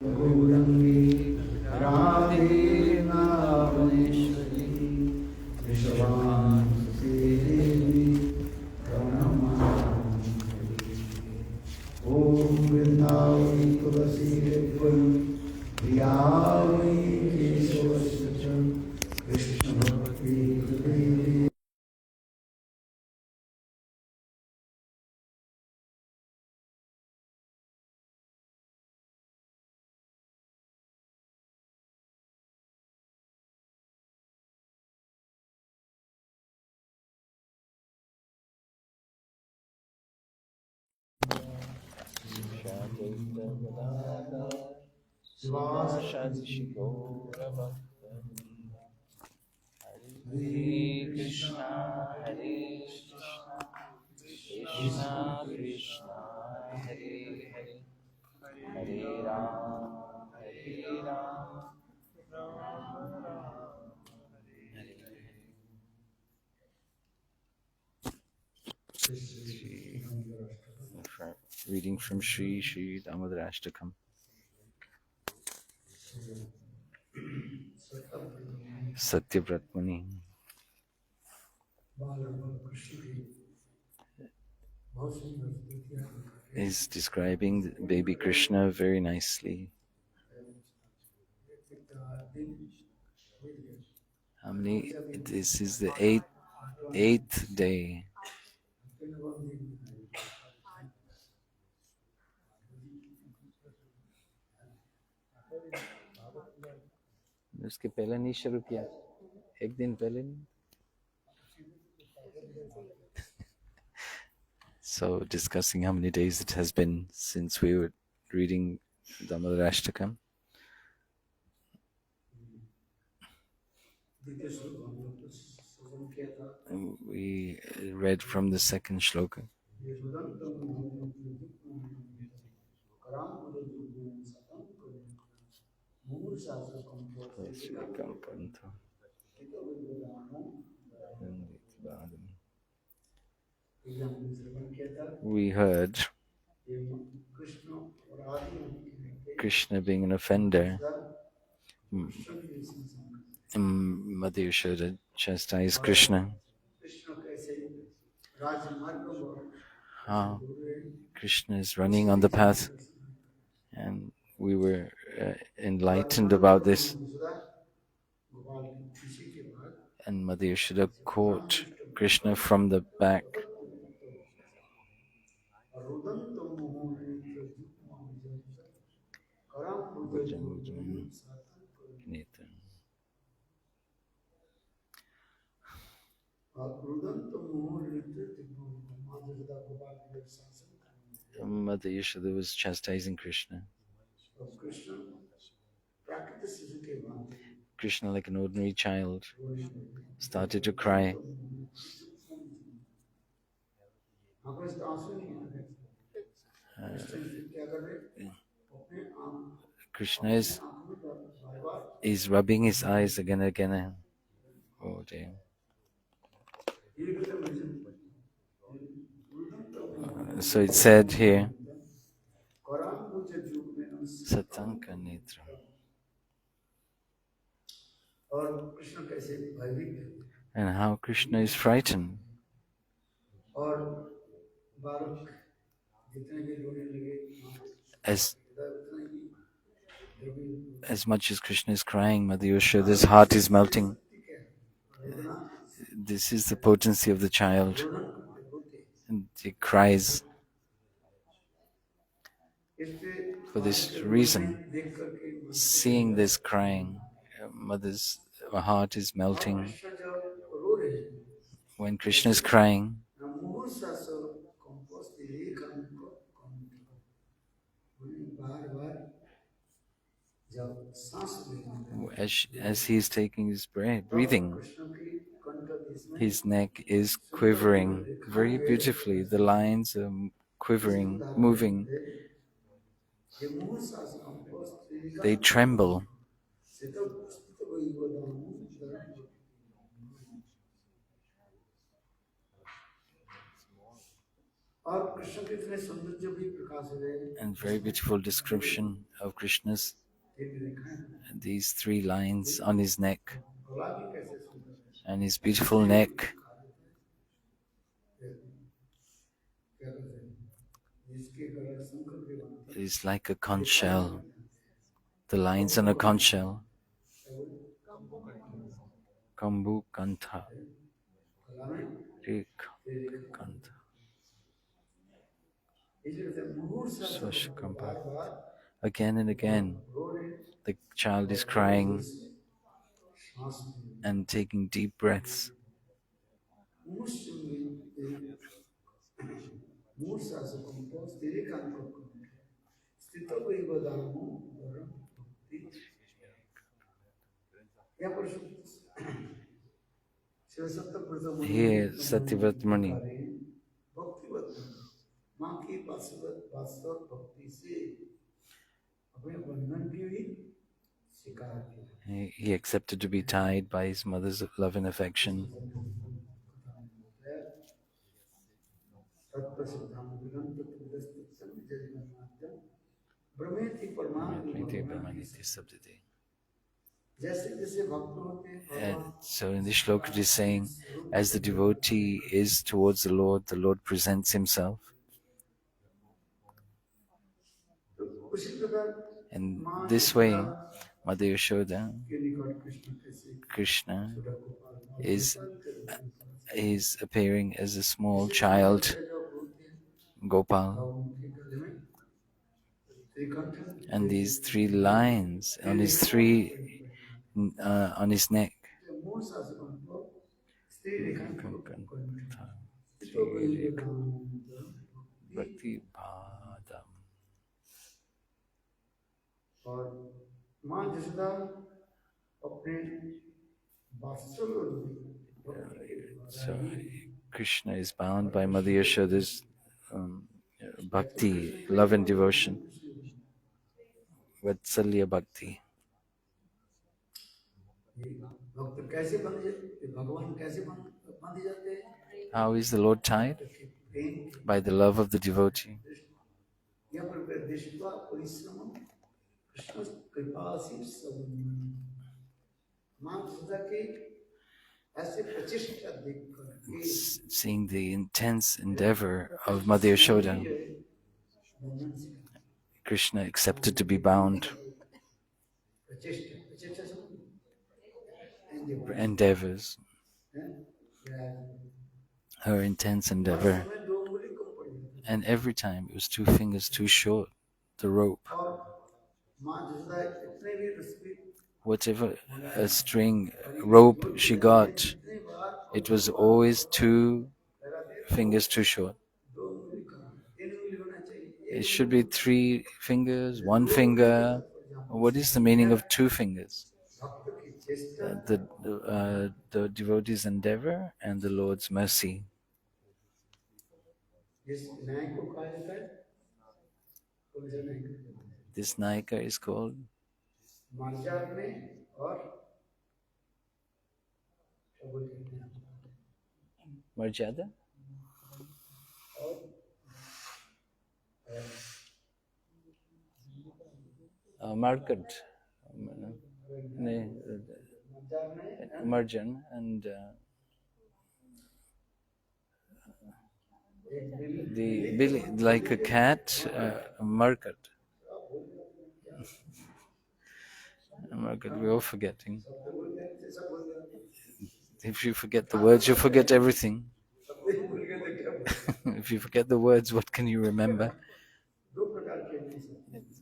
गौरंगी राधे नावनेश्वरी विश्वांसी देवी प्रणमामि। ओम वृंदावनी तुलसी देवं प्रियावै केशवस्य च कृष्ण भक्ति हृदय। Hare Krishna, Hare Krishna, Krishna Krishna, Hare Hare, Hare Ram, Hare Ram, Ram Ram, Hare Hare. Reading from Sri Damodarashtakam. Satyavratmani is describing baby Krishna very nicely. How many? This is the eighth day. उसके पहले नहीं शुरू किया, एक दिन पहले नहीं. So discussing how many days it has been since we were reading Damodarashtakam. We read from the second shloka. We heard Krishna being an offender. Mother Yashoda chastised Krishna. How Krishna is running on the path, and we were enlightened about this. And Mother Yashoda caught Krishna from the back. Mother Yashoda was chastising Krishna. Krishna, like an ordinary child, started to cry. Krishna is rubbing his eyes again and again. Oh dear. So it's said here, Satanka Netra. And how Krishna is frightened. As much as Krishna is crying, Mother Yashoda's heart is melting. This is the potency of the child. And he cries. For this reason, seeing this crying, Mother's heart is melting. When Krishna is crying, as he is taking his breathing, his neck is quivering very beautifully. The lines are quivering, moving. They tremble. and very beautiful description of Krishna's, these three lines on his neck, and his beautiful neck is like a conch shell. The lines on a conch shell. Kambu Kantha. Kantha. Swashkampa. Again and again, the child is crying and taking deep breaths. Here, Satyavrat Muni he accepted to be tied by his mother's love and affection. And so in this shloka it is saying, as the devotee is towards the Lord presents himself. And this way, Mother Yashoda, Krishna, is appearing as a small child, Gopal. And these three lines on his neck. Bhakti Padam. So Krishna is bound by Mother Yashoda's bhakti, love and devotion, Vatsalya Bhakti. How is the Lord tied? By the love of the devotee. Seeing the intense endeavor of Mother Yashoda, Krishna accepted to be bound. Endeavors. Her intense endeavor. And every time it was 2 fingers too short, the rope. Whatever a string, rope she got, it was always 2 fingers too short. It should be 3 fingers, 1 finger. What is the meaning of 2 fingers? The devotee's endeavor and the Lord's mercy. This Nayaka is called Marjada? Market. Marjan and the Billy, like a cat, market. Market, we're all forgetting. If you forget the words, you forget everything. If you forget the words, what can you remember?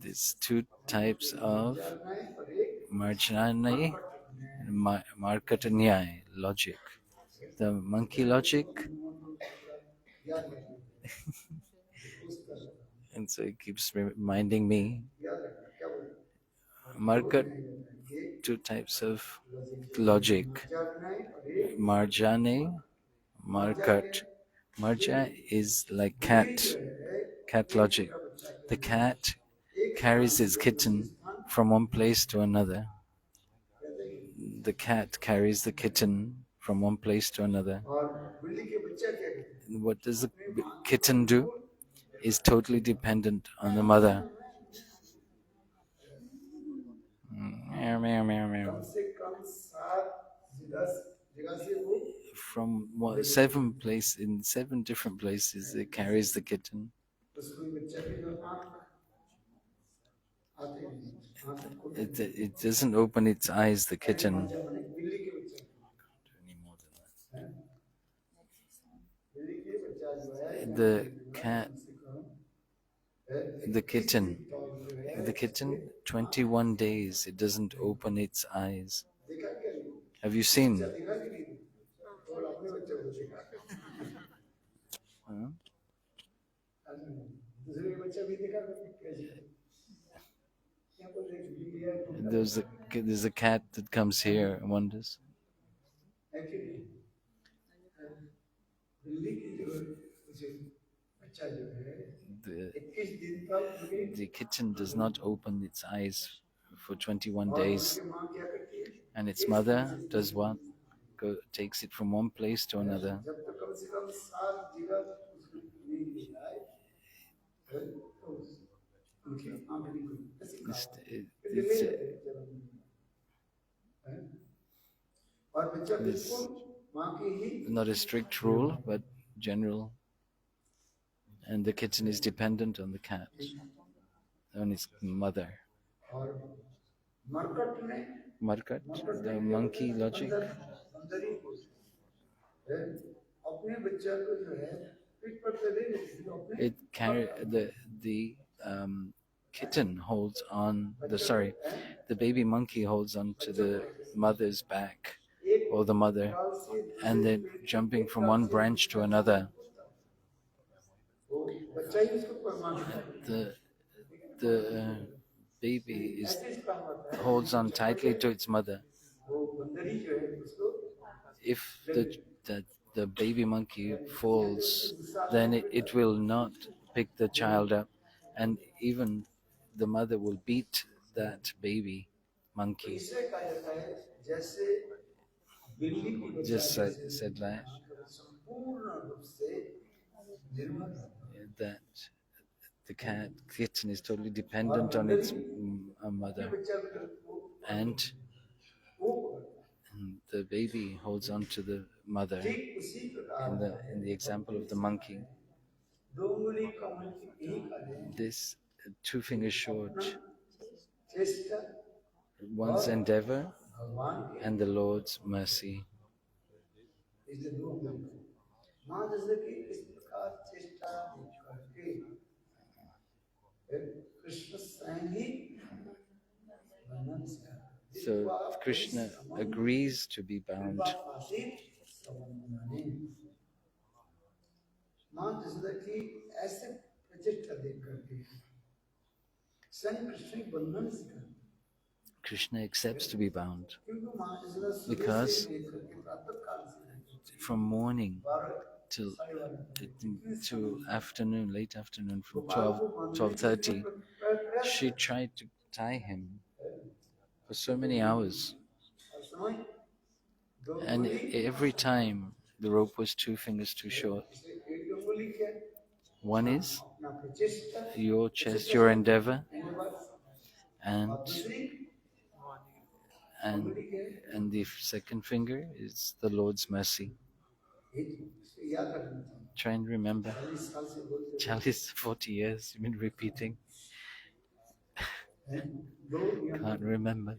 There's 2 types of marjanai and markatanyai logic. The monkey logic, and so it keeps reminding me, market, 2 types of logic. Marjane, markat. Marja is like cat logic. The cat carries its kitten from one place to another. The cat carries the kitten from one place to another. What does the kitten do? is totally dependent on the mother. Meow, meow, meow, meow. From what, in 7 different places it carries the kitten. It doesn't open its eyes, the kitten. Any more than that. The kitten, 21 days, it doesn't open its eyes. Have you seen? Huh? There's a cat that comes here and wanders. The kitten does not open its eyes for 21 days, and its mother does what? Takes it from one place to another. It's not a strict rule, but general. And the kitten is dependent on the cat, on its mother. Markat, the monkey logic. It carry the kitten holds on the baby monkey holds on to the mother's back, or the mother, and then jumping from one branch to another. The baby holds on tightly to its mother. If the baby monkey falls, then it will not pick the child up, and even the mother will beat that baby monkey. Just said that the kitten is totally dependent on its mother, and the baby holds on to the mother. In the example of the monkey, this 2 fingers short, one's endeavor and the Lord's mercy. So Krishna agrees to be bound. Krishna accepts to be bound because from morning till afternoon, late afternoon, from 12:30, she tried to tie him for so many hours, and every time the rope was 2 fingers too short. One is your chest, your endeavor, and the second finger is the Lord's mercy. Try and remember. 40 years you've been repeating. Can't remember.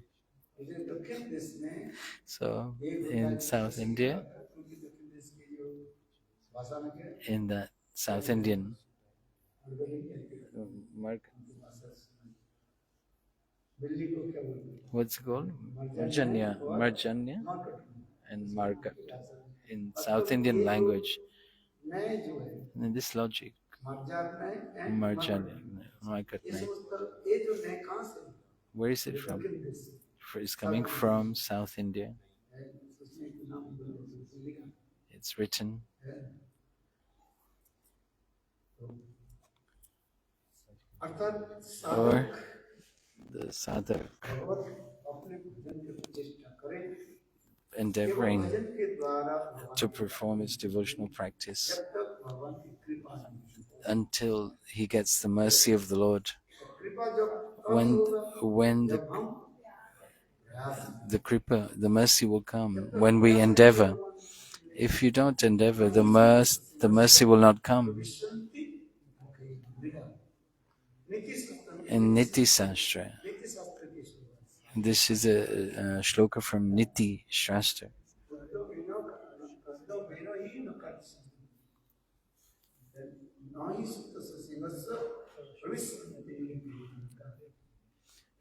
So in South India, in that South Indian what's it called? Marjanya and Markat in South Indian language. In this logic, Marjanya, Markat. Where is it from? It's coming from South India. It's written. Or the sadhak endeavoring to perform its devotional practice until he gets the mercy of the Lord. When the kripa, the mercy will come when we endeavor. If you don't endeavor, the mercy will not come. In Niti Shastra, this is a shloka from Niti Shastra.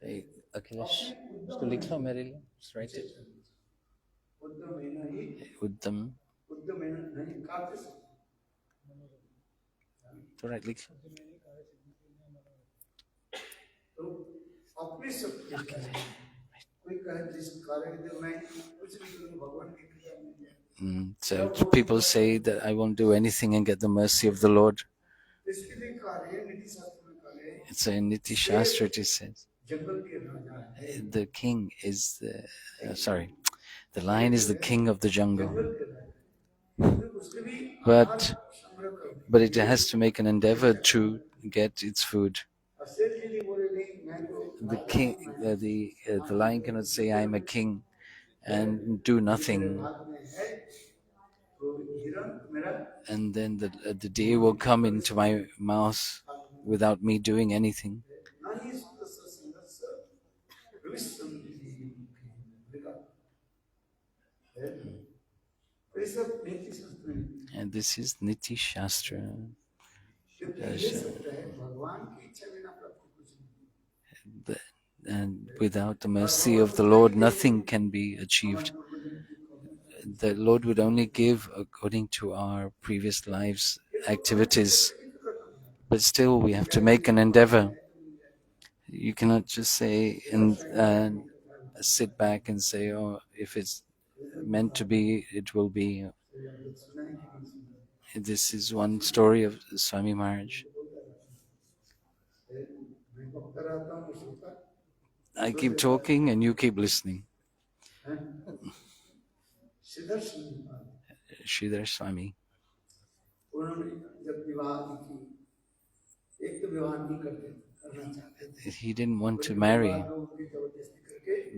Hey, Akhilesh, इसको लिख लो मेरे लिए. Just write it. Uddam. तो right लिख लो. So people say that I won't do anything and get the mercy of the Lord. It's in Niti Shastra it says the king is the lion is the king of the jungle. But it has to make an endeavor to get its food. The lion cannot say, "I am a king," and do nothing. And then the day will come into my mouth without me doing anything. And this is Niti Shastra. And without the mercy of the Lord, nothing can be achieved. The Lord would only give according to our previous lives' activities. But still, we have to make an endeavor. You cannot just say and sit back and say, "Oh, if it's meant to be, it will be." This is one story of Swami Maharaj. I keep talking and you keep listening. Sridhar Swami. He didn't want to marry,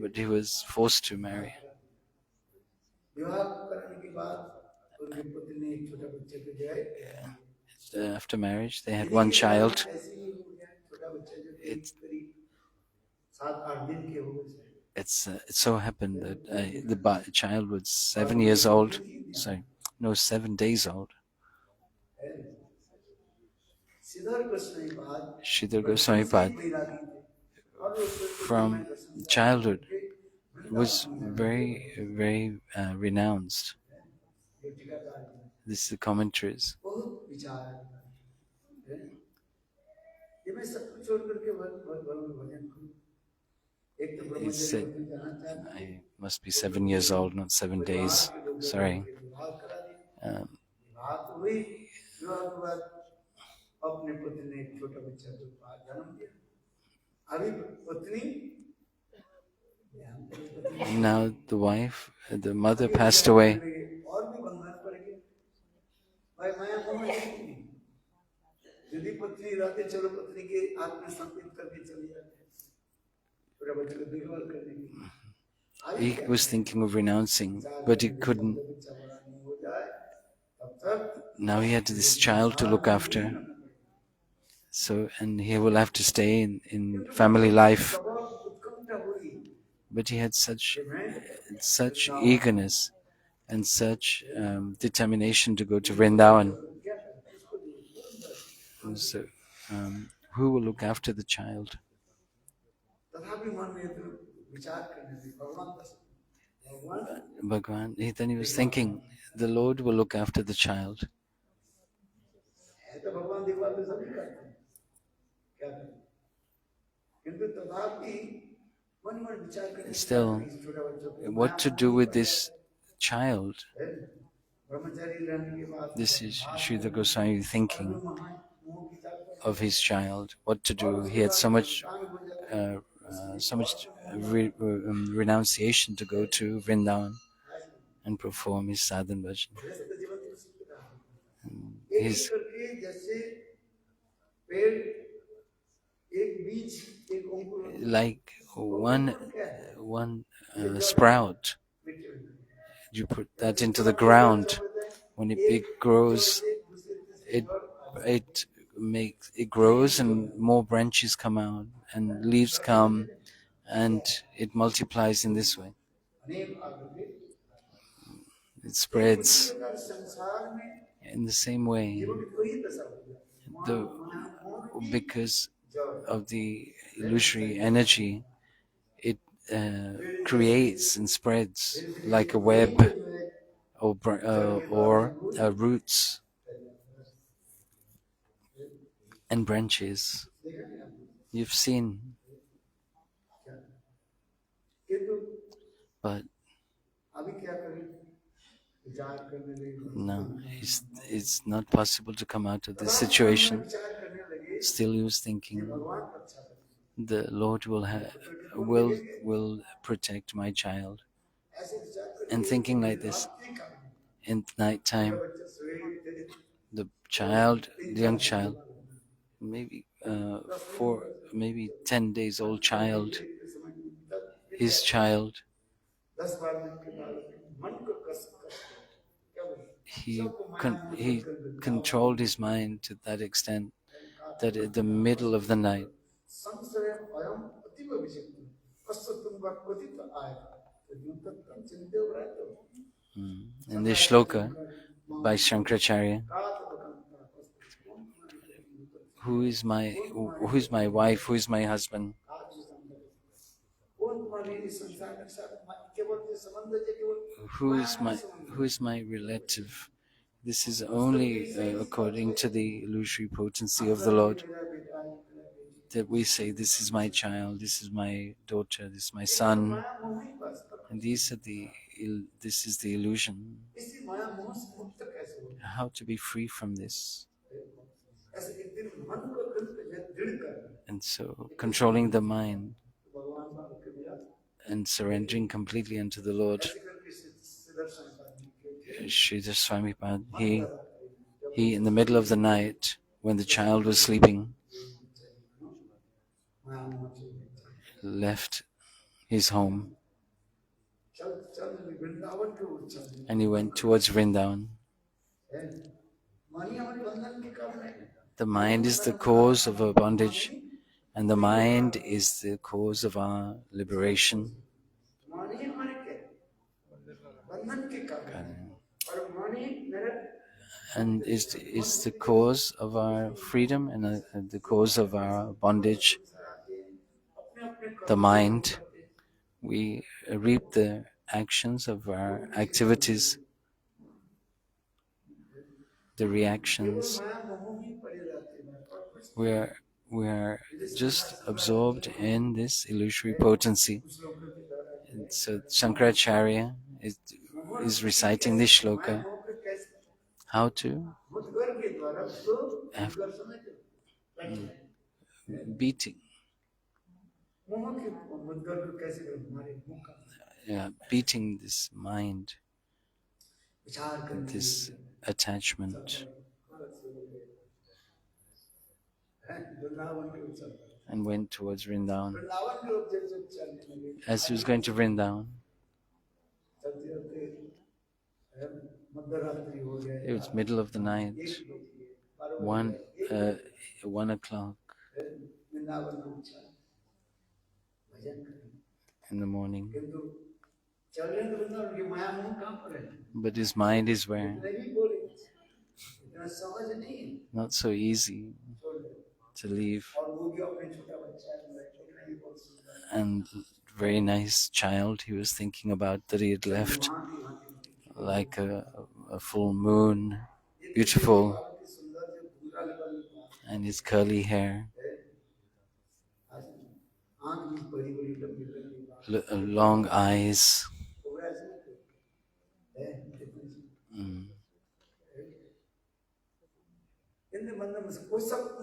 but he was forced to marry. After marriage, they had one child. It so happened that the child was 7 years old. 7 days old. Sridhar Goswami Pad, from childhood, was very, very renounced. This is the commentaries. He said, I must be 7 years old, not 7 days. Sorry. Now the mother passed away. He was thinking of renouncing, but he couldn't. Now he had this child to look after. So, and he will have to stay in family life. But he had such eagerness and such determination to go to Vrindavan. So, who will look after the child? Bhagwan. Then he was thinking, the Lord will look after the child. Still, what to do with this child? This is Sridhar Goswami thinking of his child. What to do? He had so much renunciation to go to Vrindavan and perform his sadhan bhajan. like one sprout. You put that into the ground. When it grows, it it it grows and more branches come out and leaves come and it multiplies in this way. It spreads in the same way. The because of the illusory energy, it creates and spreads like a web or roots and branches. You've seen, but no, it's not possible to come out of this situation. Still, he was thinking, the Lord will protect my child, and thinking like this. In night time, the young child, maybe 10 days old child, his child, he controlled his mind to that extent that at the middle of the night, in this shloka by Shankaracharya, who is my wife, who is my husband, who is my relative. This is only according to the illusory potency of the Lord that we say, this is my child, this is my daughter, this is my son, and this is the illusion. How to be free from this? And so controlling the mind and surrendering completely unto the Lord. Sridhar Swamipad, he in the middle of the night, when the child was sleeping, left his home and he went towards Vrindavan. The mind is the cause of our bondage, and the mind is the cause of our liberation. And is the cause of our freedom and the cause of our bondage. The mind, we reap the actions of our activities, the reactions. We are just absorbed in this illusory potency. And so Shankaracharya is reciting this shloka. How to have beating this mind, this attachment, and went towards Vrindavan. As he was going to Vrindavan, it was middle of the night, 1 o'clock in the morning. But his mind is where? Not so easy to leave. And very nice child he was thinking about that he had left, like a full moon, beautiful, and his curly hair, long eyes,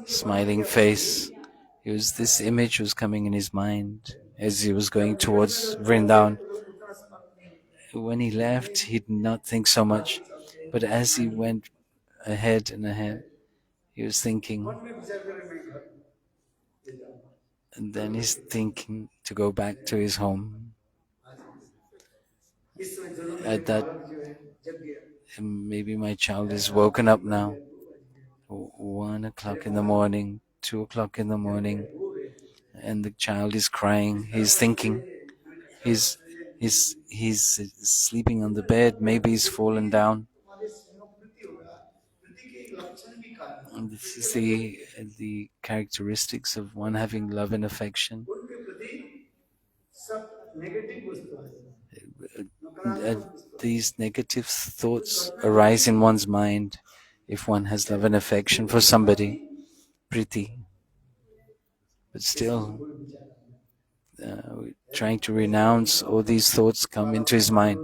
smiling face. This image was coming in his mind as he was going towards Vrindavan. When he left, he did not think so much, but as he went ahead and ahead, he was thinking, And then he's thinking to go back to his home. At that, maybe my child is woken up now. 1 o'clock in the morning, 2 o'clock in the morning, and the child is crying. He's thinking. He's he's sleeping on the bed. Maybe he's fallen down. And this is the characteristics of one having love and affection. Uh, these negative thoughts arise in one's mind if one has love and affection for somebody, priti. But still, trying to renounce all these thoughts come into his mind.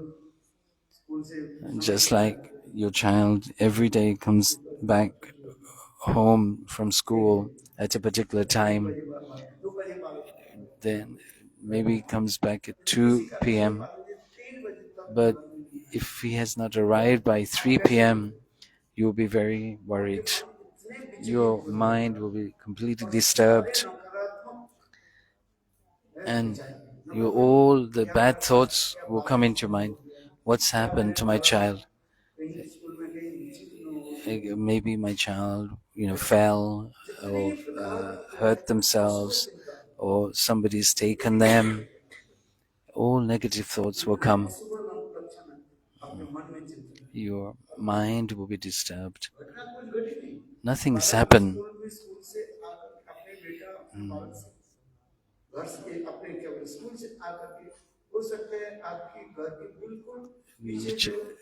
And just like your child every day comes back home from school at a particular time, then maybe he comes back at 2 p.m. But if he has not arrived by 3 p.m., you'll be very worried. Your mind will be completely disturbed, and all the bad thoughts will come into your mind. What's happened to my child? Maybe my child, fell or hurt themselves, or somebody's taken them. All negative thoughts will come. Your mind will be disturbed. Nothing has happened.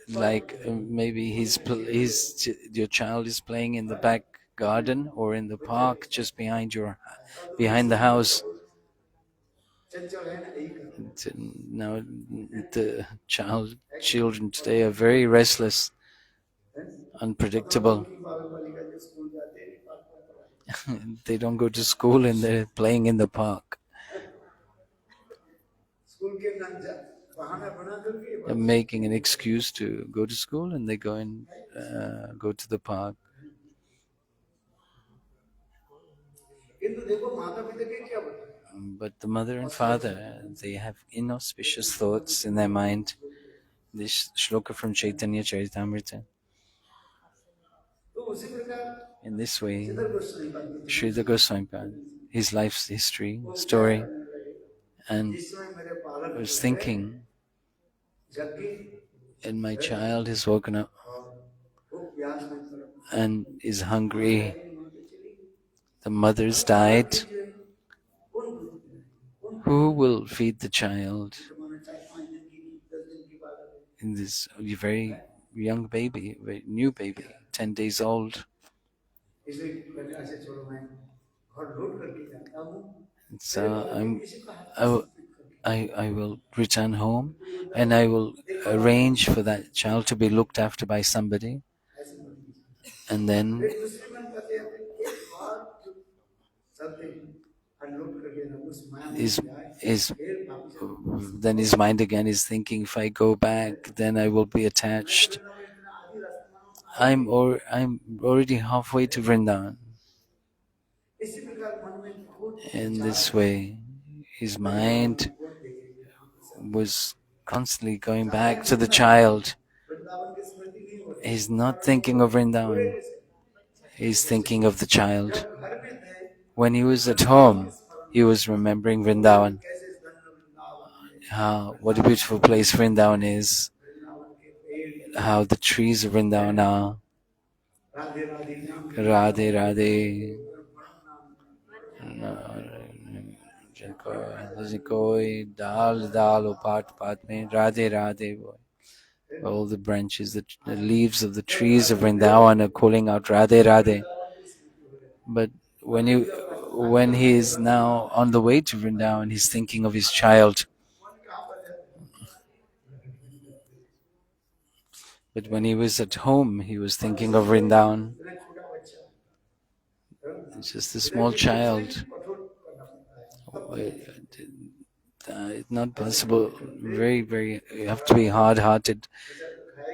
Like maybe your child is playing in the back garden or in the park just behind the house. Now the children today are very restless, unpredictable. They don't go to school and they're playing in the park. They're making an excuse to go to school, and they go to the park. But the mother and father, they have inauspicious thoughts in their mind. This shloka from Chaitanya Charitamrita. In this way, Srila Goswami, his life's story, and I was thinking, and my child has woken up and is hungry. The mother's died. Who will feed the child? In this very young baby, very new baby, 10 days old. So I will return home, and I will arrange for that child to be looked after by somebody. And then his mind again is thinking, if I go back, then I will be attached. I'm already halfway to Vrindavan. In this way, his mind was constantly going back to the child. He's not thinking of Vrindavan. He's thinking of the child. When he was at home, he was remembering Vrindavan. What a beautiful place Vrindavan is. How the trees of Vrindavan are. Radhe Radhe. Koi dal dal o pat mein Radhe Radhe. All the branches, the leaves of the trees of Vrindavan are calling out Radhe Radhe. But when he is now on the way to Vrindavan, he's thinking of his child. But when he was at home, he was thinking of Vrindavan. It's just a small child. It's not possible. Very, very, you have to be hard-hearted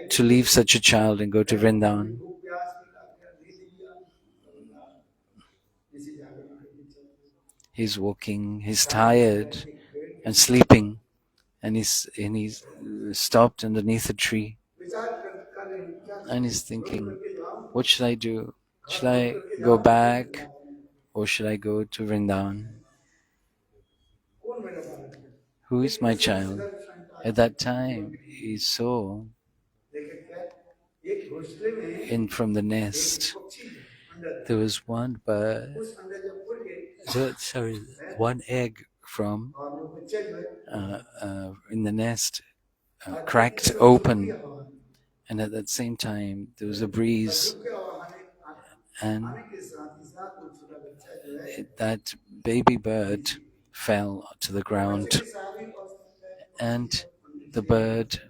to leave such a child and go to Vrindavan. He's walking, he's tired and sleeping, and he's stopped underneath a tree, and he's thinking, what should I do? Should I go back, or should I go to Vrindavan? Who is my child? At that time, he saw in from the nest there was one bird, sorry, one egg from in the nest cracked open, and at that same time there was a breeze, and that baby bird fell to the ground, and the bird,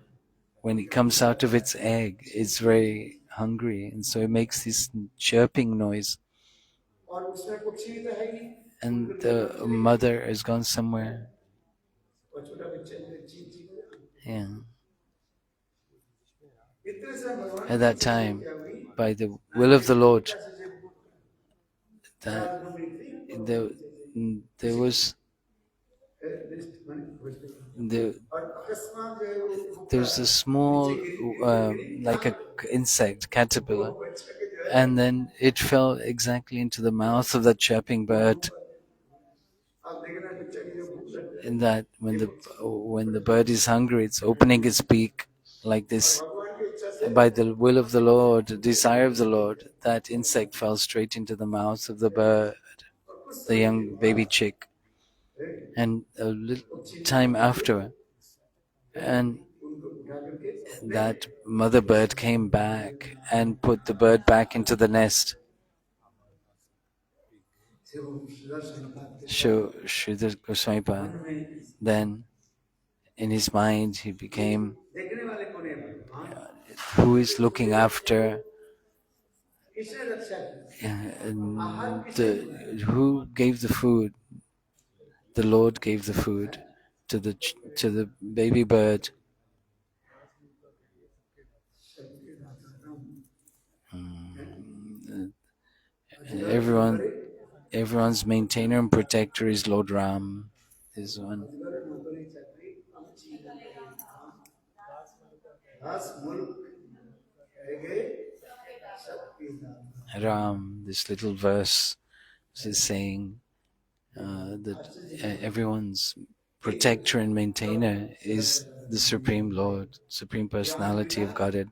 when it comes out of its egg, it's very hungry, and so it makes this chirping noise, and the mother has gone somewhere. Yeah. At that time, by the will of the Lord, that there, there was there, there was a small like a insect caterpillar, and then it fell exactly into the mouth of the chirping bird. In that, when the bird is hungry, it's opening its beak like this. By the will of the Lord, the desire of the Lord, that insect fell straight into the mouth of the bird, the young baby chick. And a little time after, and that mother bird came back and put the bird back into the nest. Sridhar Goswami, then in his mind he became, who is looking after who gave the food? The Lord gave the food to the baby bird. Everyone's maintainer and protector is Lord Ram. This one. Ram, this little verse is saying that everyone's protector and maintainer is the Supreme Lord, Supreme Personality of Godhead,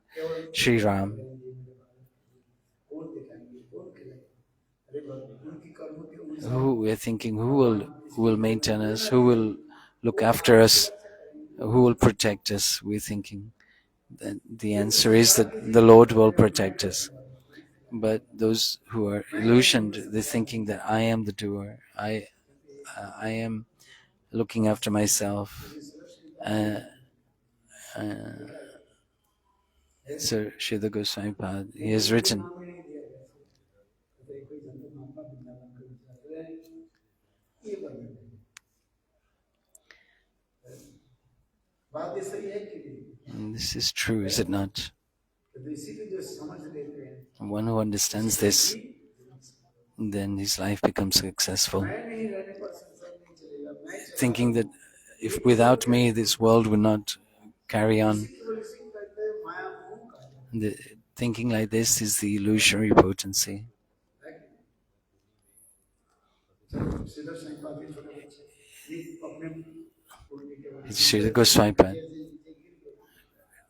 Sri Ram. Who we're thinking, who will maintain us, who will look after us, who will protect us? We're thinking that the answer is that the Lord will protect us. But those who are illusioned, they're thinking that I am the doer. I am looking after myself. So Srila Goswami Pad, he has written, and this is true, is it not? One who understands this, then his life becomes successful. Thinking that if without me this world would not carry on. Thinking like this is the illusory potency. It's Srila Goswami Pad,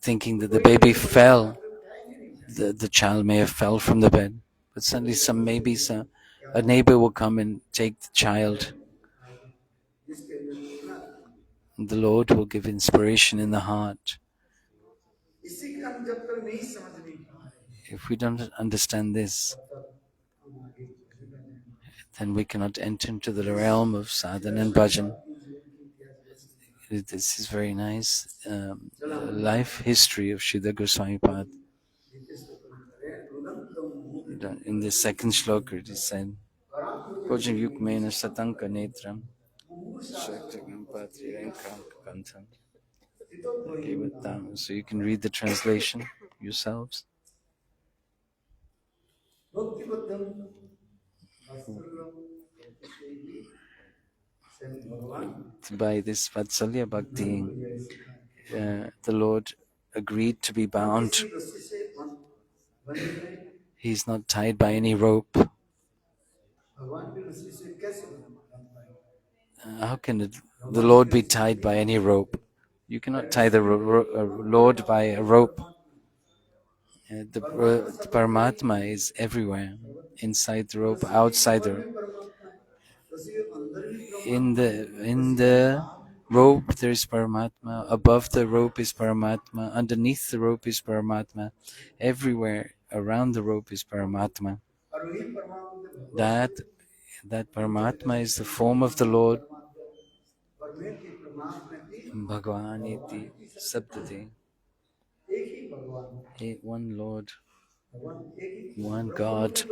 thinking that the baby fell, the child may have fell from the bed, but suddenly a neighbor will come and take the child. And the Lord will give inspiration in the heart. If we don't understand this, then we cannot enter into the realm of sadhana and bhajan. This is very nice. Life history of Srila Goswami Pad. In the second shloka it is said, Kojam yukmena satanka netram shaktakam patrirenkam kantham. So you can read the translation yourselves. by this Vatsalya Bhakti, the Lord agreed to be bound. He's not tied by any rope. How can the Lord be tied by any rope? You cannot tie the Lord by a rope. The Paramatma is everywhere, inside the rope, outside the rope. In the rope there is Paramatma. Above the rope is Paramatma. Underneath the rope is Paramatma. Everywhere around the rope is Paramatma. That that Paramatma is the form of the Lord. Bhagavan iti sabdati. One Lord, one God,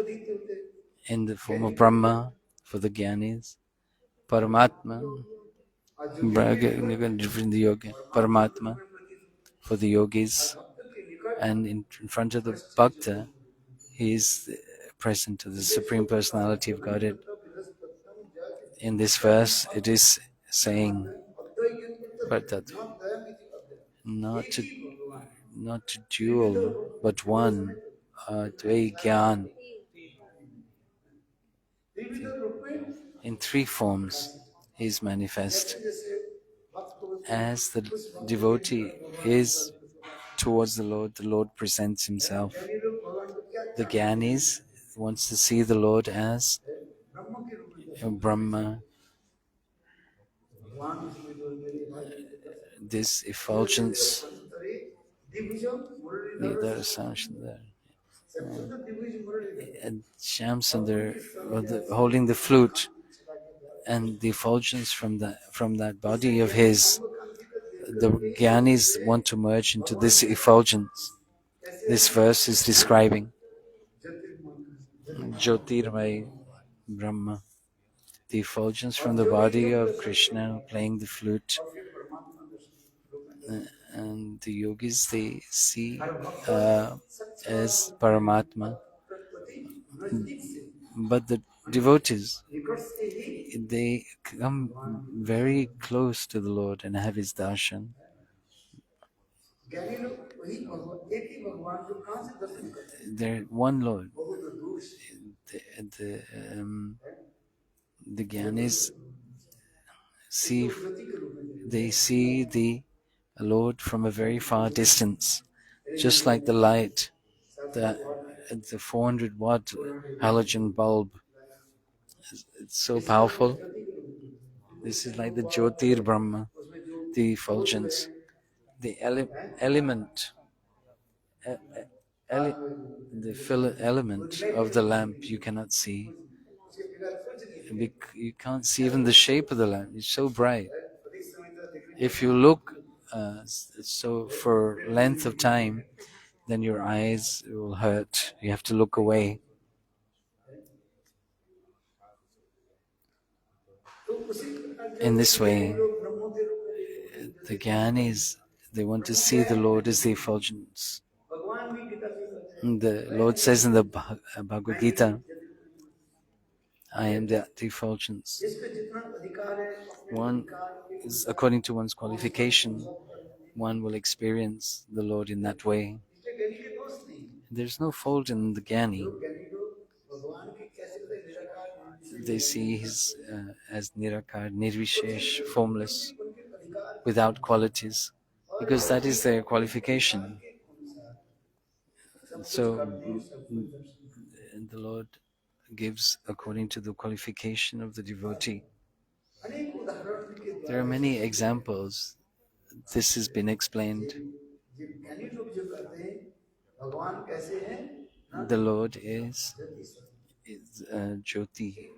in the form of Brahma for the Gyanis, Paramatma, different yoga, Paramatma for the yogis, and in front of the Bhakta, he is present to the Supreme Personality of Godhead. In this verse, it is saying, not to dual, but one, Dvai Gyan, in three forms he is manifest. As the devotee is towards the Lord presents himself. The Gyanis wants to see the Lord as Brahma, this effulgence, and Shamsundar holding the flute, and the effulgence from that body of his. The Gyanis want to merge into this effulgence. This verse is describing Jyotirmay Brahma, the effulgence from the body of Krishna playing the flute. And the yogis, they see as Paramatma. But the devotees, they come very close to the Lord and have his darshan. They're one Lord. The Gyanis see the Lord from a very far distance, just like the light, the 400 watt halogen bulb. It's so powerful. This is like the Jyotir Brahma, the effulgence, the element, the element of the lamp you cannot see. You can't see even the shape of the lamp. It's so bright. If you look so for length of time, then your eyes will hurt. You have to look away. In this way, the Gyanis, they want to see the Lord as the effulgence. The Lord says in the Bhagavad Gita, I am the effulgence. One is according to one's qualification, one will experience the Lord in that way. There's no fault in the Gyani. They see his as Nirakar, Nirvishesh, formless, without qualities, because that is their qualification. So the Lord gives according to the qualification of the devotee. There are many examples. This has been explained. The Lord is Jyoti,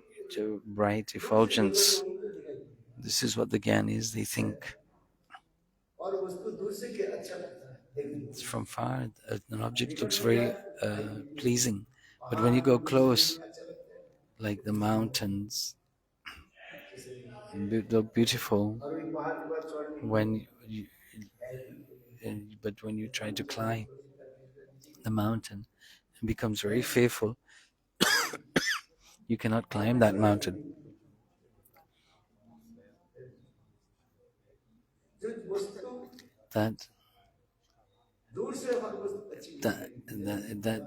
bright effulgence. This is what the Gyanis, they think. From far, an object looks very pleasing, but when you go close, like the mountains, look beautiful. But when you try to climb the mountain, it becomes very fearful. You cannot climb that mountain. that that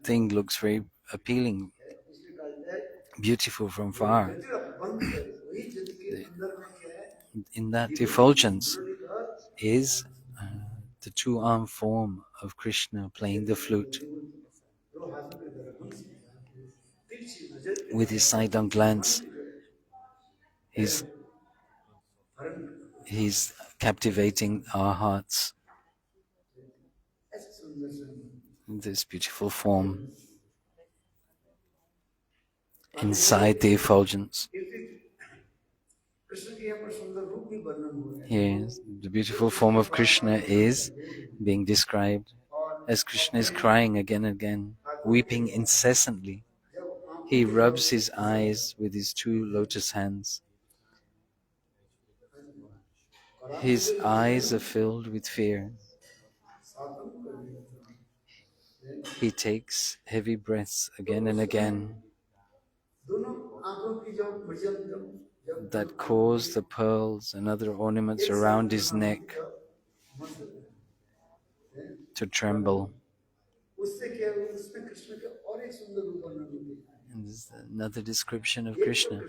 thing looks very appealing, beautiful from far. In that effulgence is the two-arm form of Krishna playing the flute with his sidelong glance. He's he's captivating our hearts. This beautiful form inside the effulgence. Here, the beautiful form of Krishna is being described as Krishna is crying again and again, weeping incessantly. He rubs his eyes with his two lotus hands. His eyes are filled with fear. He takes heavy breaths again and again that cause the pearls and other ornaments around his neck to tremble. And this is another description of Krishna.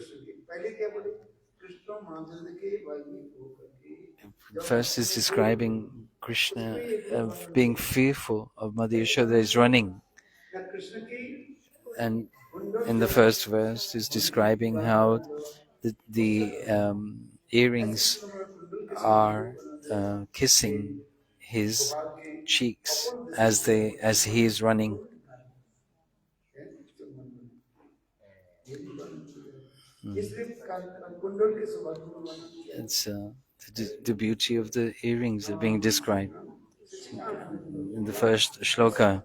First is describing Krishna of being fearful of Mother Yashoda is running. And in the first verse is describing how the earrings are kissing his cheeks as he is running. It's the beauty of the earrings are being described in the first shloka.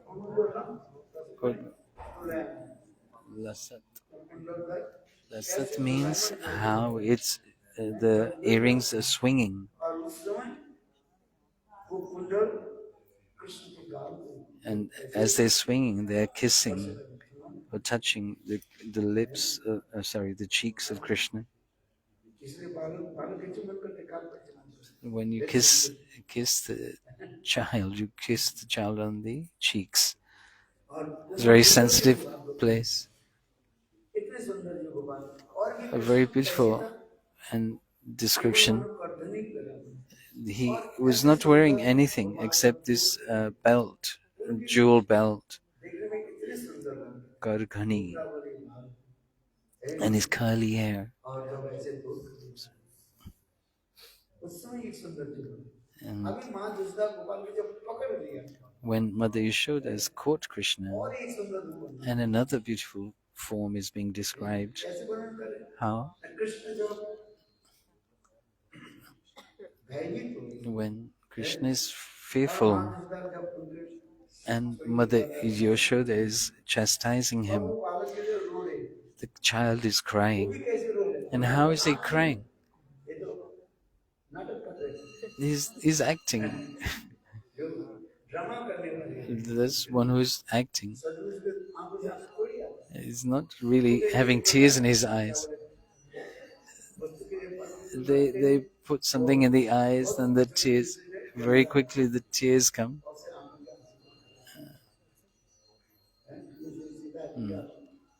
Lasat. Lasat means how it's the earrings are swinging. And as they're swinging, they're kissing or touching the lips, the cheeks of Krishna. When you kiss the child, you kiss the child on the cheeks. It's a very sensitive place. A very beautiful and description. He was not wearing anything except this belt, jewel belt, Garghani, and his curly hair. And when Mother Yashoda has caught Krishna, and another beautiful form is being described, how when Krishna is fearful and Mother Yashoda is chastising him, the child is crying. And how is he crying? He's acting. That's one who's acting. He's not really having tears in his eyes. They put something in the eyes, and the tears, very quickly the tears come.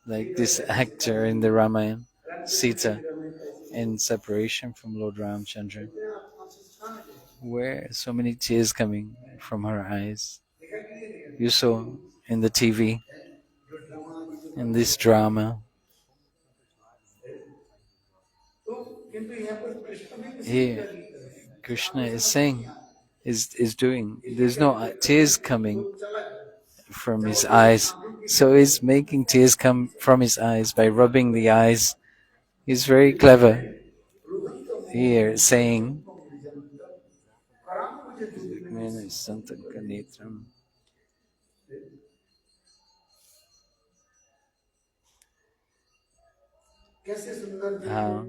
Like this actor in the Ramayana, Sita, in separation from Lord Ramchandra, where so many tears coming from her eyes. You saw in the TV, in this drama. Here, Krishna is saying, is doing, there's no tears coming from his eyes. So he's making tears come from his eyes by rubbing the eyes. He's very clever here, saying, how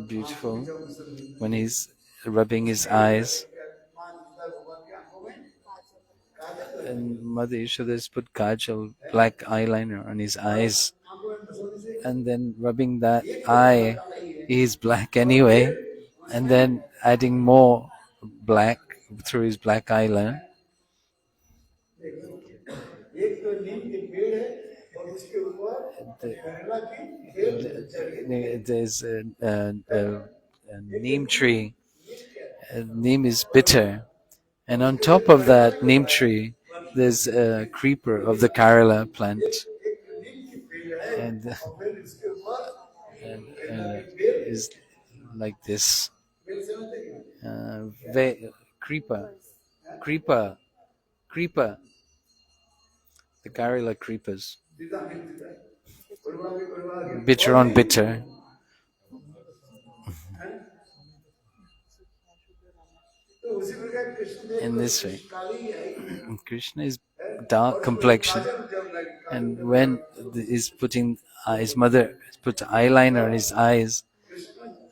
beautiful when he's rubbing his eyes. And Mother Yashoda has put kajal, black eyeliner on his eyes, and then rubbing that eye, he's black anyway, and then adding more black through his black eyeliner. There's a neem tree. Neem is bitter, and on top of that neem tree, there's a creeper of the Kerala plant, and, is like this. Creeper, creeper, creeper. The Kerala creepers. Bitter on bitter. In this way, Krishna is dark complexion, and when he's putting his mother put eyeliner on his eyes,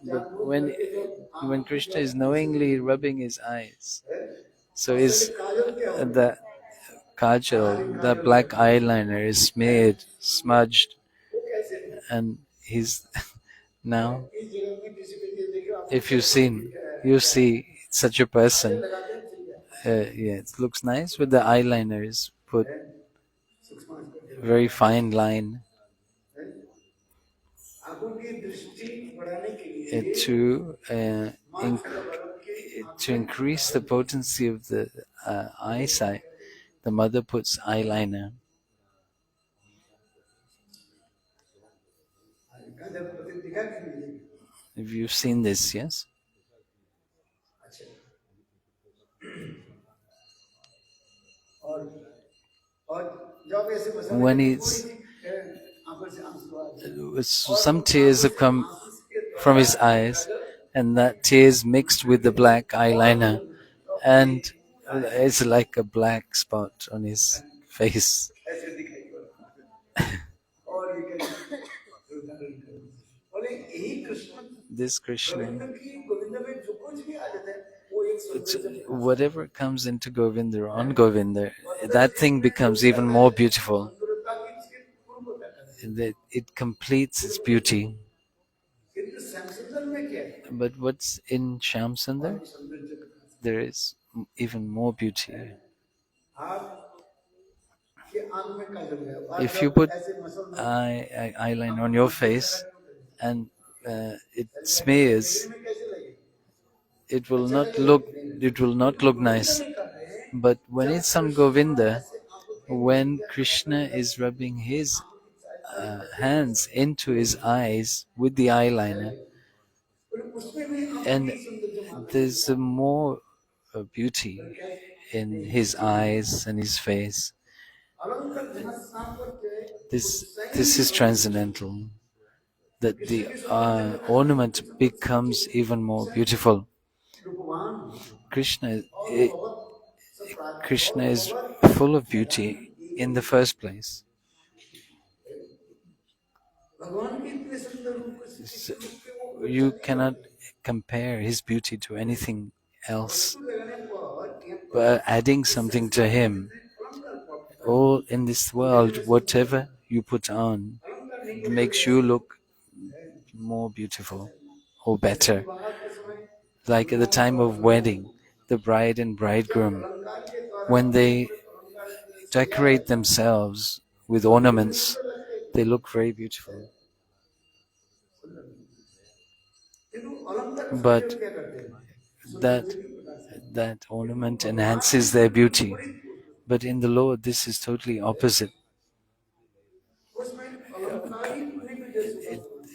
but when Krishna is knowingly rubbing his eyes, so is the kajal, the black eyeliner is smeared, smudged, and he's now. If you've seen, you see such a person. Yeah, it looks nice with the eyeliner is put very fine line to to increase the potency of the eyesight. The mother puts eyeliner. Have you seen this? Yes. When it's some tears have come from his eyes, and that tears mixed with the black eyeliner, and it's like a black spot on his face. This Krishna, whatever comes into Govinda or on Govinda, that thing becomes even more beautiful. It completes its beauty. But what's in Shyam Sundar? There is even more beauty. If you put eyeliner on your face and it smears, it will not look nice. But when it's on Govinda, when Krishna is rubbing his hands into his eyes with the eyeliner, and there's more beauty in his eyes and his face. This is transcendental. That the ornament becomes even more beautiful. Krishna, Krishna is full of beauty in the first place. So you cannot compare his beauty to anything else. But adding something to him, all in this world, whatever you put on, it makes you look more beautiful or better. Like at the time of wedding, the bride and bridegroom, when they decorate themselves with ornaments, they look very beautiful. But that ornament enhances their beauty. But in the Lord, this is totally opposite.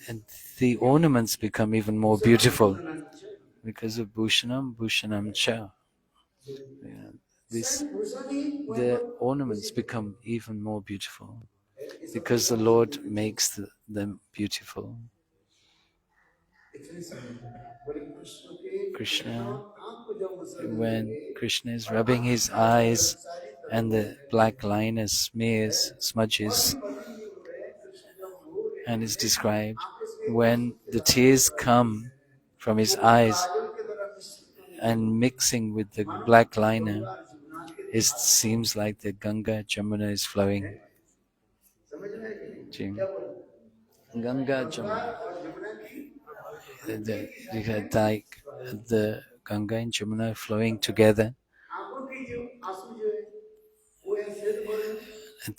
And the ornaments become even more beautiful because of Bhushanam, Bhushanam Cha. The ornaments become even more beautiful because the Lord makes them beautiful. Krishna, when Krishna is rubbing his eyes and the black line is smudges, and is described when the tears come from his eyes and mixing with the black liner, it seems like the Ganga Jamuna is flowing. Ganga Jamuna. Like the Ganga and Jamuna flowing together.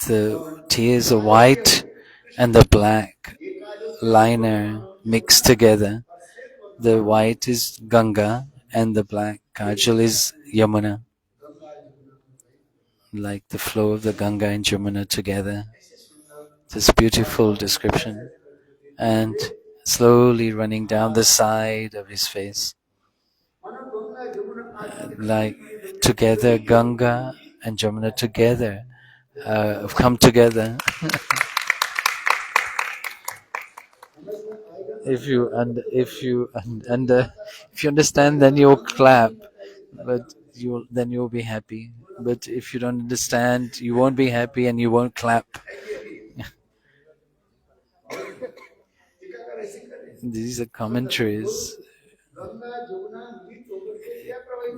The tears are white and the black liner mixed together. The white is Ganga and the black kajal is Yamuna, like the flow of the Ganga and Jamuna together. This beautiful description. And slowly running down the side of his face. Like together, Ganga and Jamuna together have come together. If you understand, then you'll clap, but you'll be happy. But if you don't understand, you won't be happy and you won't clap. These are commentaries.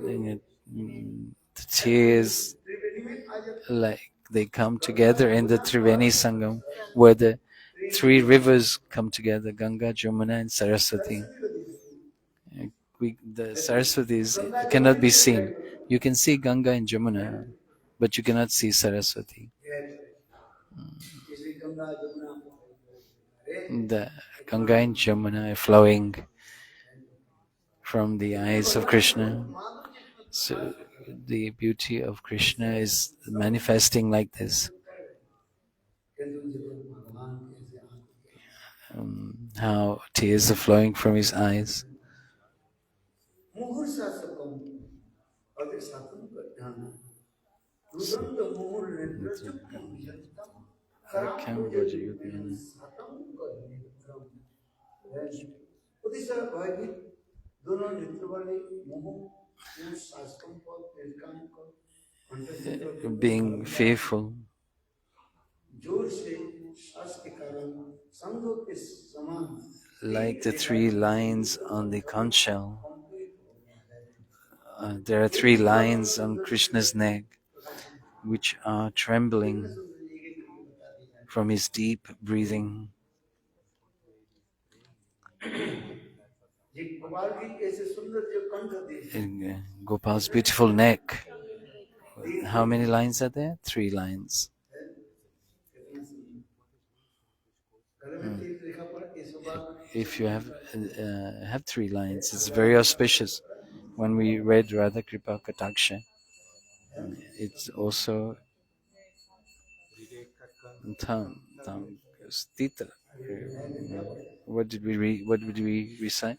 The tears, like they come together in the Triveni Sangam, where the three rivers come together: Ganga, Jamuna, and Saraswati. The Saraswati cannot be seen. You can see Ganga and Jamuna, but you cannot see Saraswati. The Ganga and Jamuna are flowing from the eyes of Krishna. So the beauty of Krishna is manifesting like this. How tears are flowing from his eyes. Being fearful, like the three lines on the conch shell. There are three lines on Krishna's neck which are trembling from his deep breathing. In Gopal's beautiful neck. How many lines are there? Three lines. If you have three lines, it's very auspicious. When we read Radha Kripa Kataksha, it's also Stitra. What did we read? What did we recite?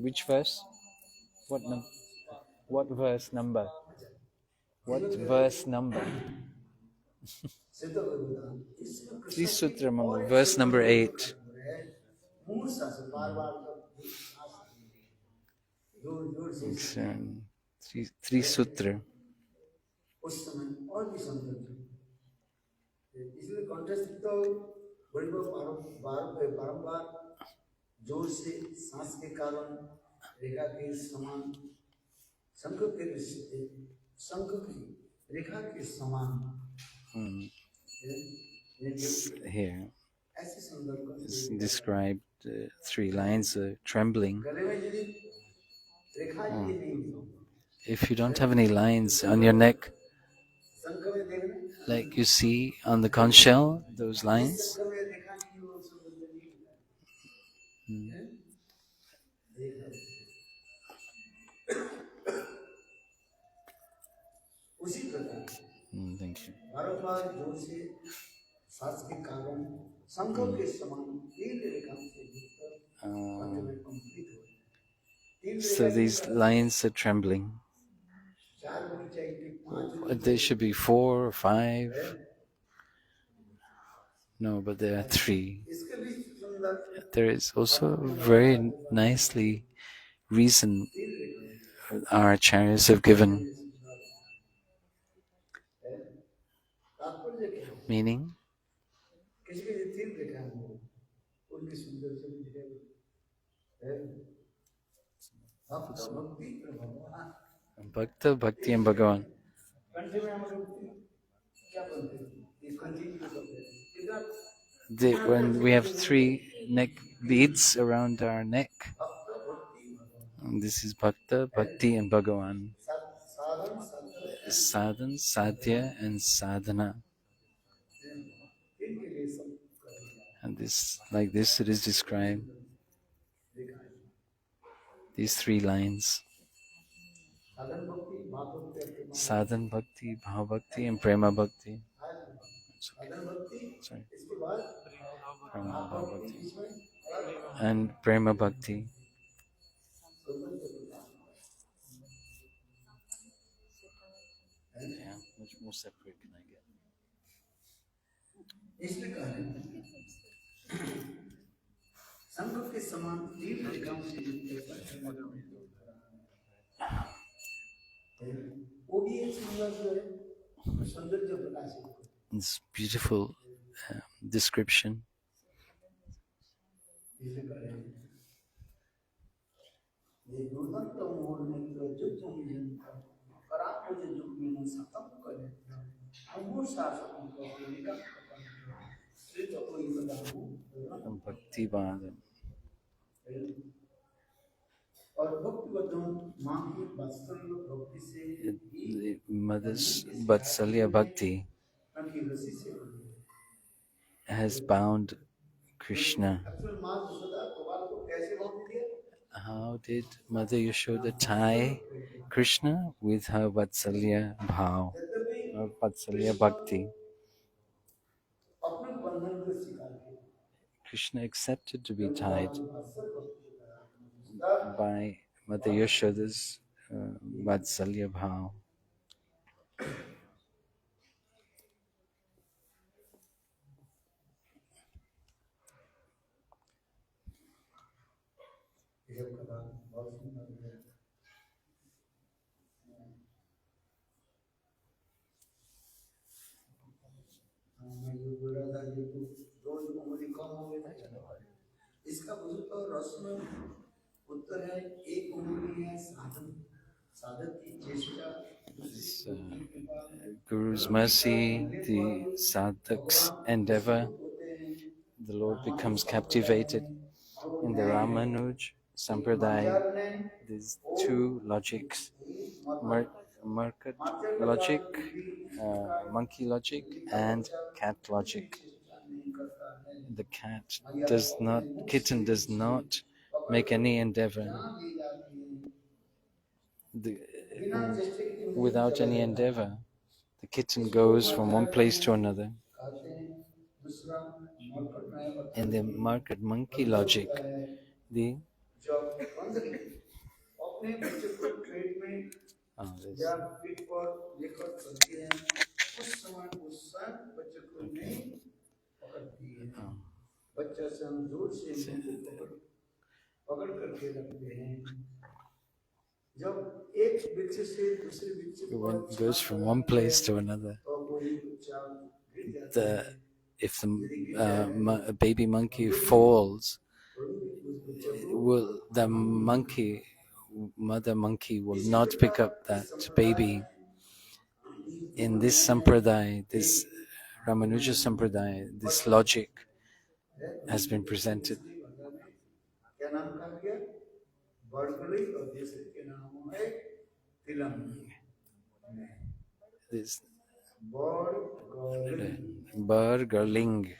Which verse? What number? What verse number? What verse number? Three Sutra Manga, verse number 8. It's three Sutra. Here is described three lines trembling. If you don't have any lines on your neck, like you see on the conch shell, those lines. Thank you. So these lines are trembling. There should be 4 or 5. No, but there are 3. There is also very nicely reason our acharyas have given. Meaning? Bhakta, Bhakti and Bhagavan. when we have three neck beads around our neck, and this is Bhakta, Bhakti, and Bhagavan. Sadhan, Sadhya, and Sadhana. And this, like this, it is described. These three lines: Sadhan Bhakti, Bhav Bhakti, and Prema Bhakti. Sorry, Prema Bhav Bhakti and Prema Bhakti. Yeah, much more separate can I get? It's beautiful description. Bhakti Bhagam. The mother's Vatsalya Bhakti has bound Krishna. How did Mother Yashoda tie Krishna with her Vatsalya Bhav, her Vatsalya Bhakti? Krishna accepted to be tied by Mother Yashoda's Vatsalya Bhav. This, Guru's mercy, the sadhak's endeavor, the Lord becomes captivated. In the Ramanuj Sampradaya, there's two logics, Merkat logic, monkey logic, and cat logic. The kitten does not make any endeavor. Without any endeavor, the kitten goes from one place to another. In the market monkey logic, the when it goes from one place to another, if the baby monkey falls, mother monkey will not pick up that baby. In this sampradaya, this Ramanuja sampradaya, this logic has been presented. This Burgerling.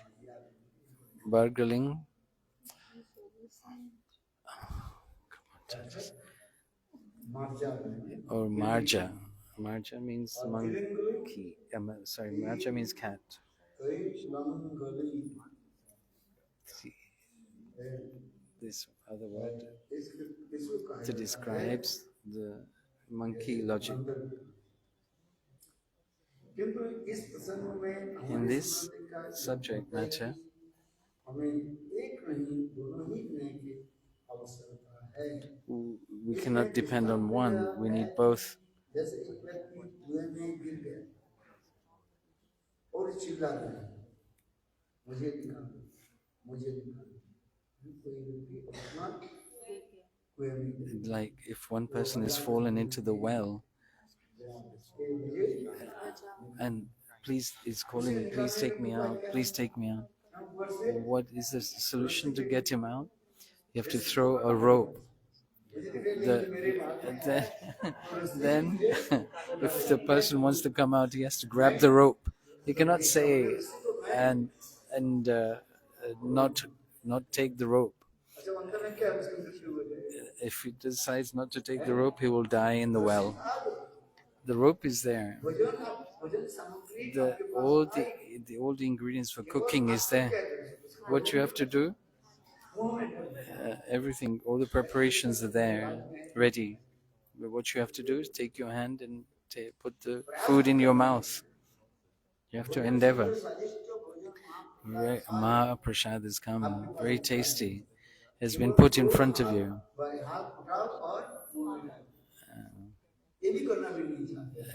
Or Marja. Marja means monkey. Marja means cat. See, this other word to describes the monkey logic. In this subject matter, we cannot depend on one, we need both. Like if one person is fallen into the well and please is calling, please take me out, please take me out. What is the solution to get him out? You have to throw a rope. Then, then if the person wants to come out, he has to grab the rope. He cannot say and not take the rope. If he decides not to take the rope, he will die in the well. The rope is there. All the ingredients for cooking is there. What you have to do, everything, all the preparations are there, ready. But what you have to do is take your hand and put the food in your mouth. You have to endeavor. Mahaprasad has come, very tasty, has been put in front of you.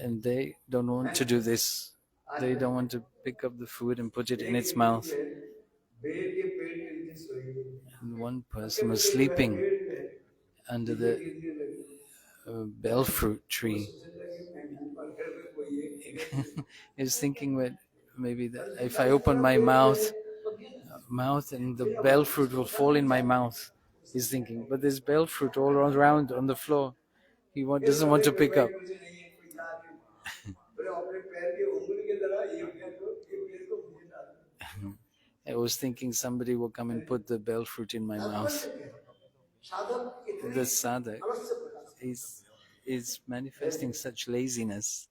And they don't want to do this. They don't want to pick up the food and put it in its mouth. And one person was sleeping under the bell fruit tree. He was thinking that maybe if I open my mouth and the bell fruit will fall in my mouth. He's thinking, but there's bell fruit all around on the floor. He doesn't want to pick up. I was thinking somebody will come and put the bell fruit in my mouth. The sadhak is manifesting such laziness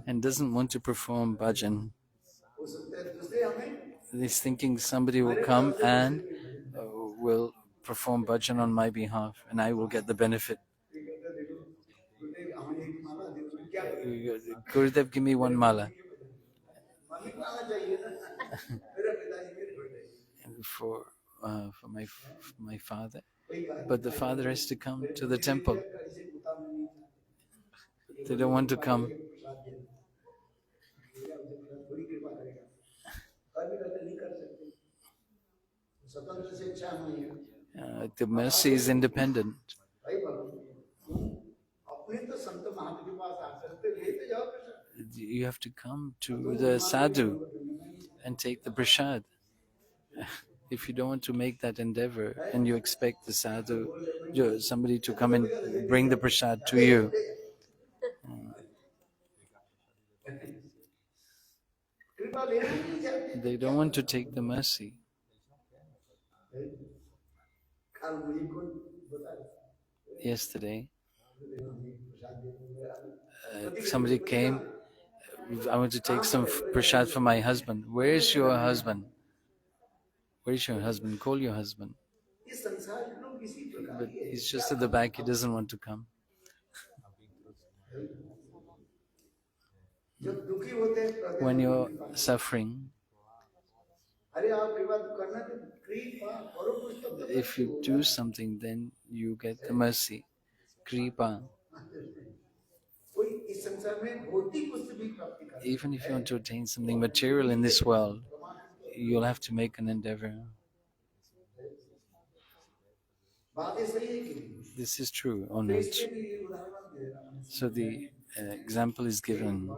and doesn't want to perform bhajan. He's thinking somebody will come and will perform bhajan on my behalf and I will get the benefit. Gurudev, give me one mala. for my father, but the father has to come to the temple. They don't want to come. The mercy is independent. You have to come to the sadhu and take the prasad. If you don't want to make that endeavor and you expect the sadhu, somebody to come and bring the prasad to you, they don't want to take the mercy. Yesterday, somebody came. I want to take some prasad for my husband. Where is your husband? Where is your husband? Call your husband. But he's just at the back. He doesn't want to come. When you're suffering, if you do something, then you get the mercy. Kripa. Even if you want to attain something material in this world, you'll have to make an endeavor. This is true or not? So the example is given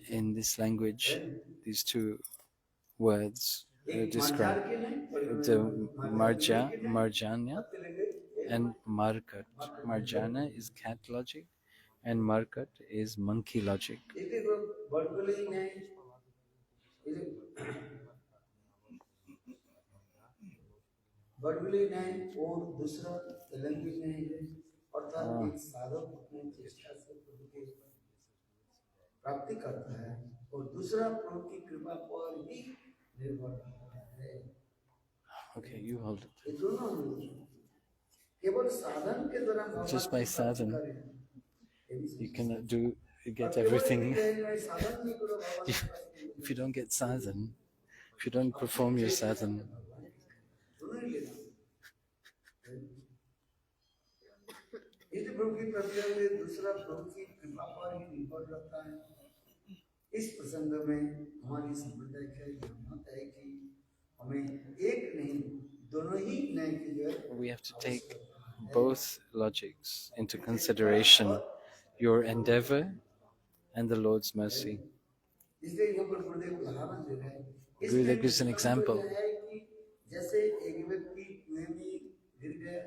in this language. These two words describe the marjanya and markat. Marjana is cat logic and markat is monkey logic. बड़बुली नहीं और दूसरा तेलंगी नहीं है अर्थात एक साधक अपनी चेष्टा से प्रभु की प्राप्ति करता है और दूसरा प्रभु की कृपा पर ही निर्भर रहता है. Okay, you hold it. ये दोनों केवल साधन के द्वारा just by sadhan you cannot get everything. If you don't get sadhan, if you don't perform your sadhan, इस प्रभु की प्रक्रिया में दूसरा प्रभु की कृपा पर ही निर्भर रहता है. इस प्रसंग में हमारी संप्रदाय का यह मत है कि हमें एक नहीं दोनों ही न्याय की जो है. We have to take both logics into consideration. Your endeavor and the Lord's mercy. इसलिए यहाँ पर गुरुदेव उदाहरण दे रहे हैं। Gurudev gives an example. है कि जैसे एक व्यक्ति कुएं में गिर गया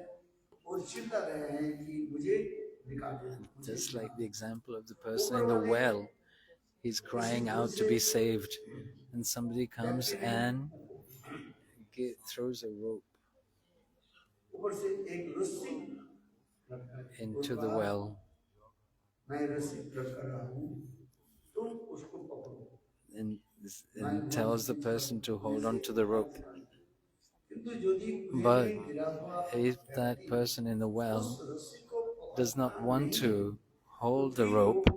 और चिल्ला रहे हैं कि मुझे निकालो। Just like the example of the person in the well, he's crying out to be saved, and somebody comes and throws a rope ऊपर से एक रस्सी into the well. मैं रस्सी लटका रहा हूँ, तुम उसको पकड़ो। And tells the person to hold on to the rope. But if that person in the well does not want to hold the rope,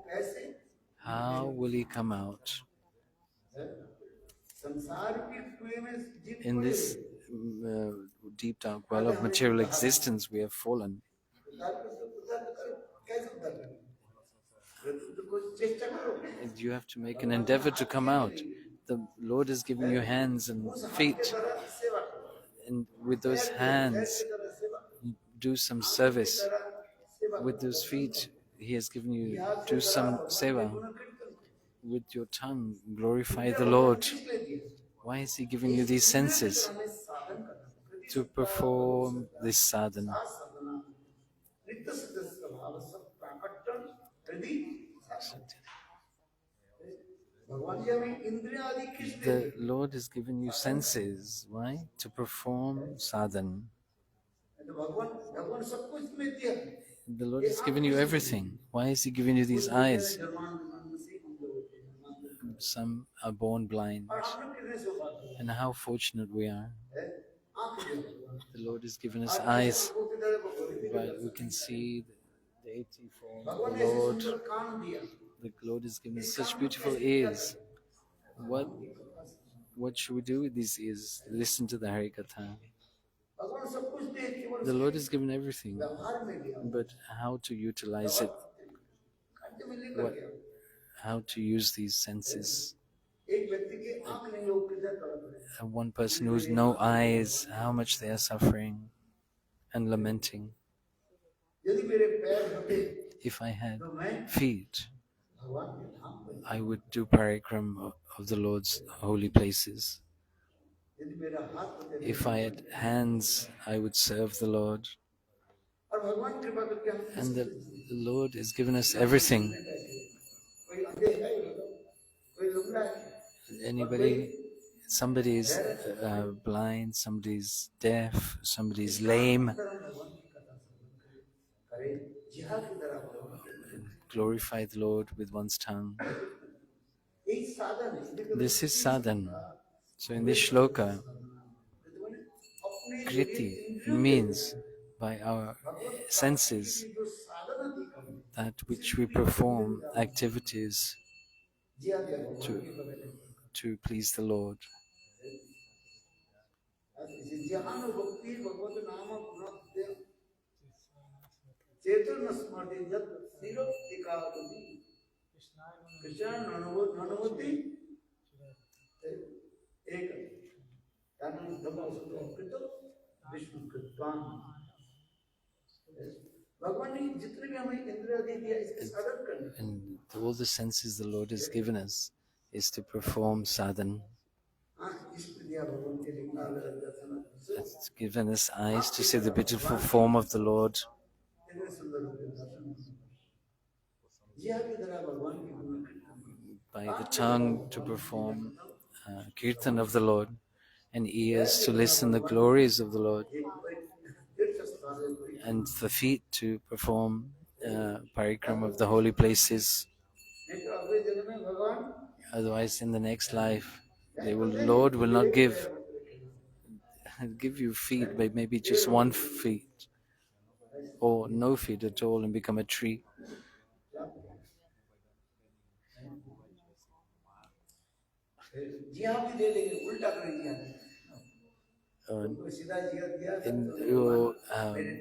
how will he come out? In this deep dark well of material existence, we have fallen. You have to make an endeavor to come out. The Lord has given you hands and feet, and with those hands, do some service. With those feet, He has given you, do some seva. With your tongue, glorify the Lord. Why is He giving you these senses? To perform this sadhana. The Lord has given you senses. Why? To perform sadhana. The Lord has given you everything. Why is He giving you these eyes? Some are born blind. And how fortunate we are. The Lord has given us eyes, but we can see the 80 form of the Lord. The Lord has given us such beautiful ears. What should we do with these ears? Listen to the Hari-katha. The Lord has given everything, but how to utilize it? How to use these senses? One person who has no eyes, how much they are suffering and lamenting. If I had feet, I would do parikram of the Lord's holy places. If I had hands, I would serve the Lord. And the Lord has given us everything. Somebody is blind, somebody's deaf, somebody's lame. Glorify the Lord with one's tongue. This is sadhana. So in this shloka, kriti means by our senses, that which we perform activities to please the Lord. And all the senses the Lord has given us is to perform sadhana. It's given us eyes to see the beautiful form of the Lord. By the tongue to perform kirtan of the Lord, and ears to listen the glories of the Lord, and the feet to perform parikram of the holy places. Otherwise, in the next life, Lord will not give you feet, but maybe just one feet, or no feet at all, and become a tree. And it will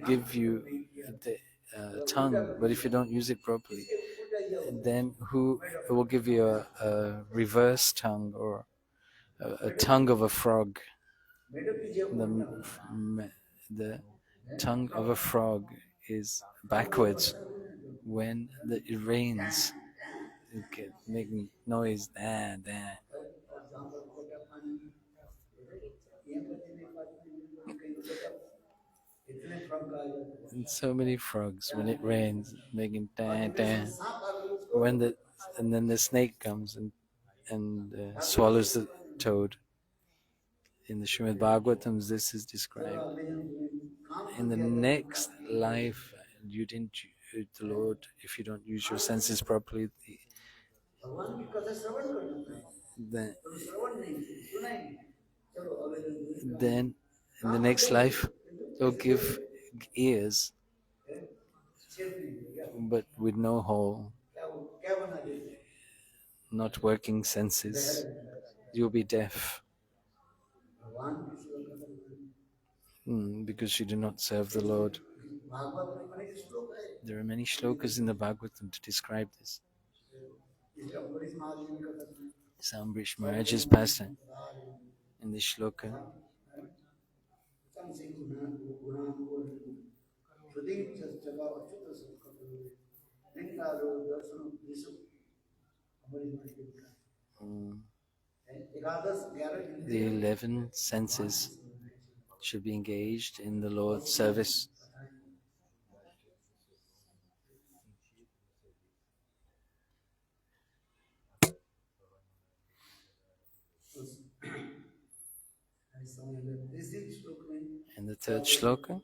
give you the tongue, but if you don't use it properly, then who will give you a reverse tongue, or a tongue of a frog? The tongue of a frog is backwards when it rains. Okay, making noise, da, da. और जहाँ पर खोटा पानी यहाँ पर जिन्हें पानी कहीं तो इतने फ्रॉग आ जाते हैं And so many frogs when it rains, making और da, जितने da. सांप आगे उसको When the and then the snake comes and swallows the toad. In the Srimad Bhagavatams, this is चलो described. अभी हम काम कर In the दिया जाए तो next life, you didn't, the Lord, if you don't use your senses properly, भगवान की कथा श्रवण करना चाहिए then, तो श्रवण नहीं सुना ही नहीं चलो अभी then in the काम तो next करेंगे life, किंतु they'll कैसे give करेंगे ears, छेद नहीं देगा but with no hole, क्या बना देगा not working senses. You'll be deaf भगवान की सेवा करना because you do not serve the Lord. Bhagavat में अनेक श्लोक है There are many shlokas in the Bhagavatam to describe this. इसलिए अम्बरीश महाराज जी ने कहा Sambrish Maharaj's pastime in this shloka. संग गुना गुना और शुद्धिं जगह अच्युत संकल्प निकालो दर्शन विश्व अम्बरीश महाराज जी ने एकादश 11 The इंद्रिय 11 senses should be engaged in the Lord's service. In the third shloka,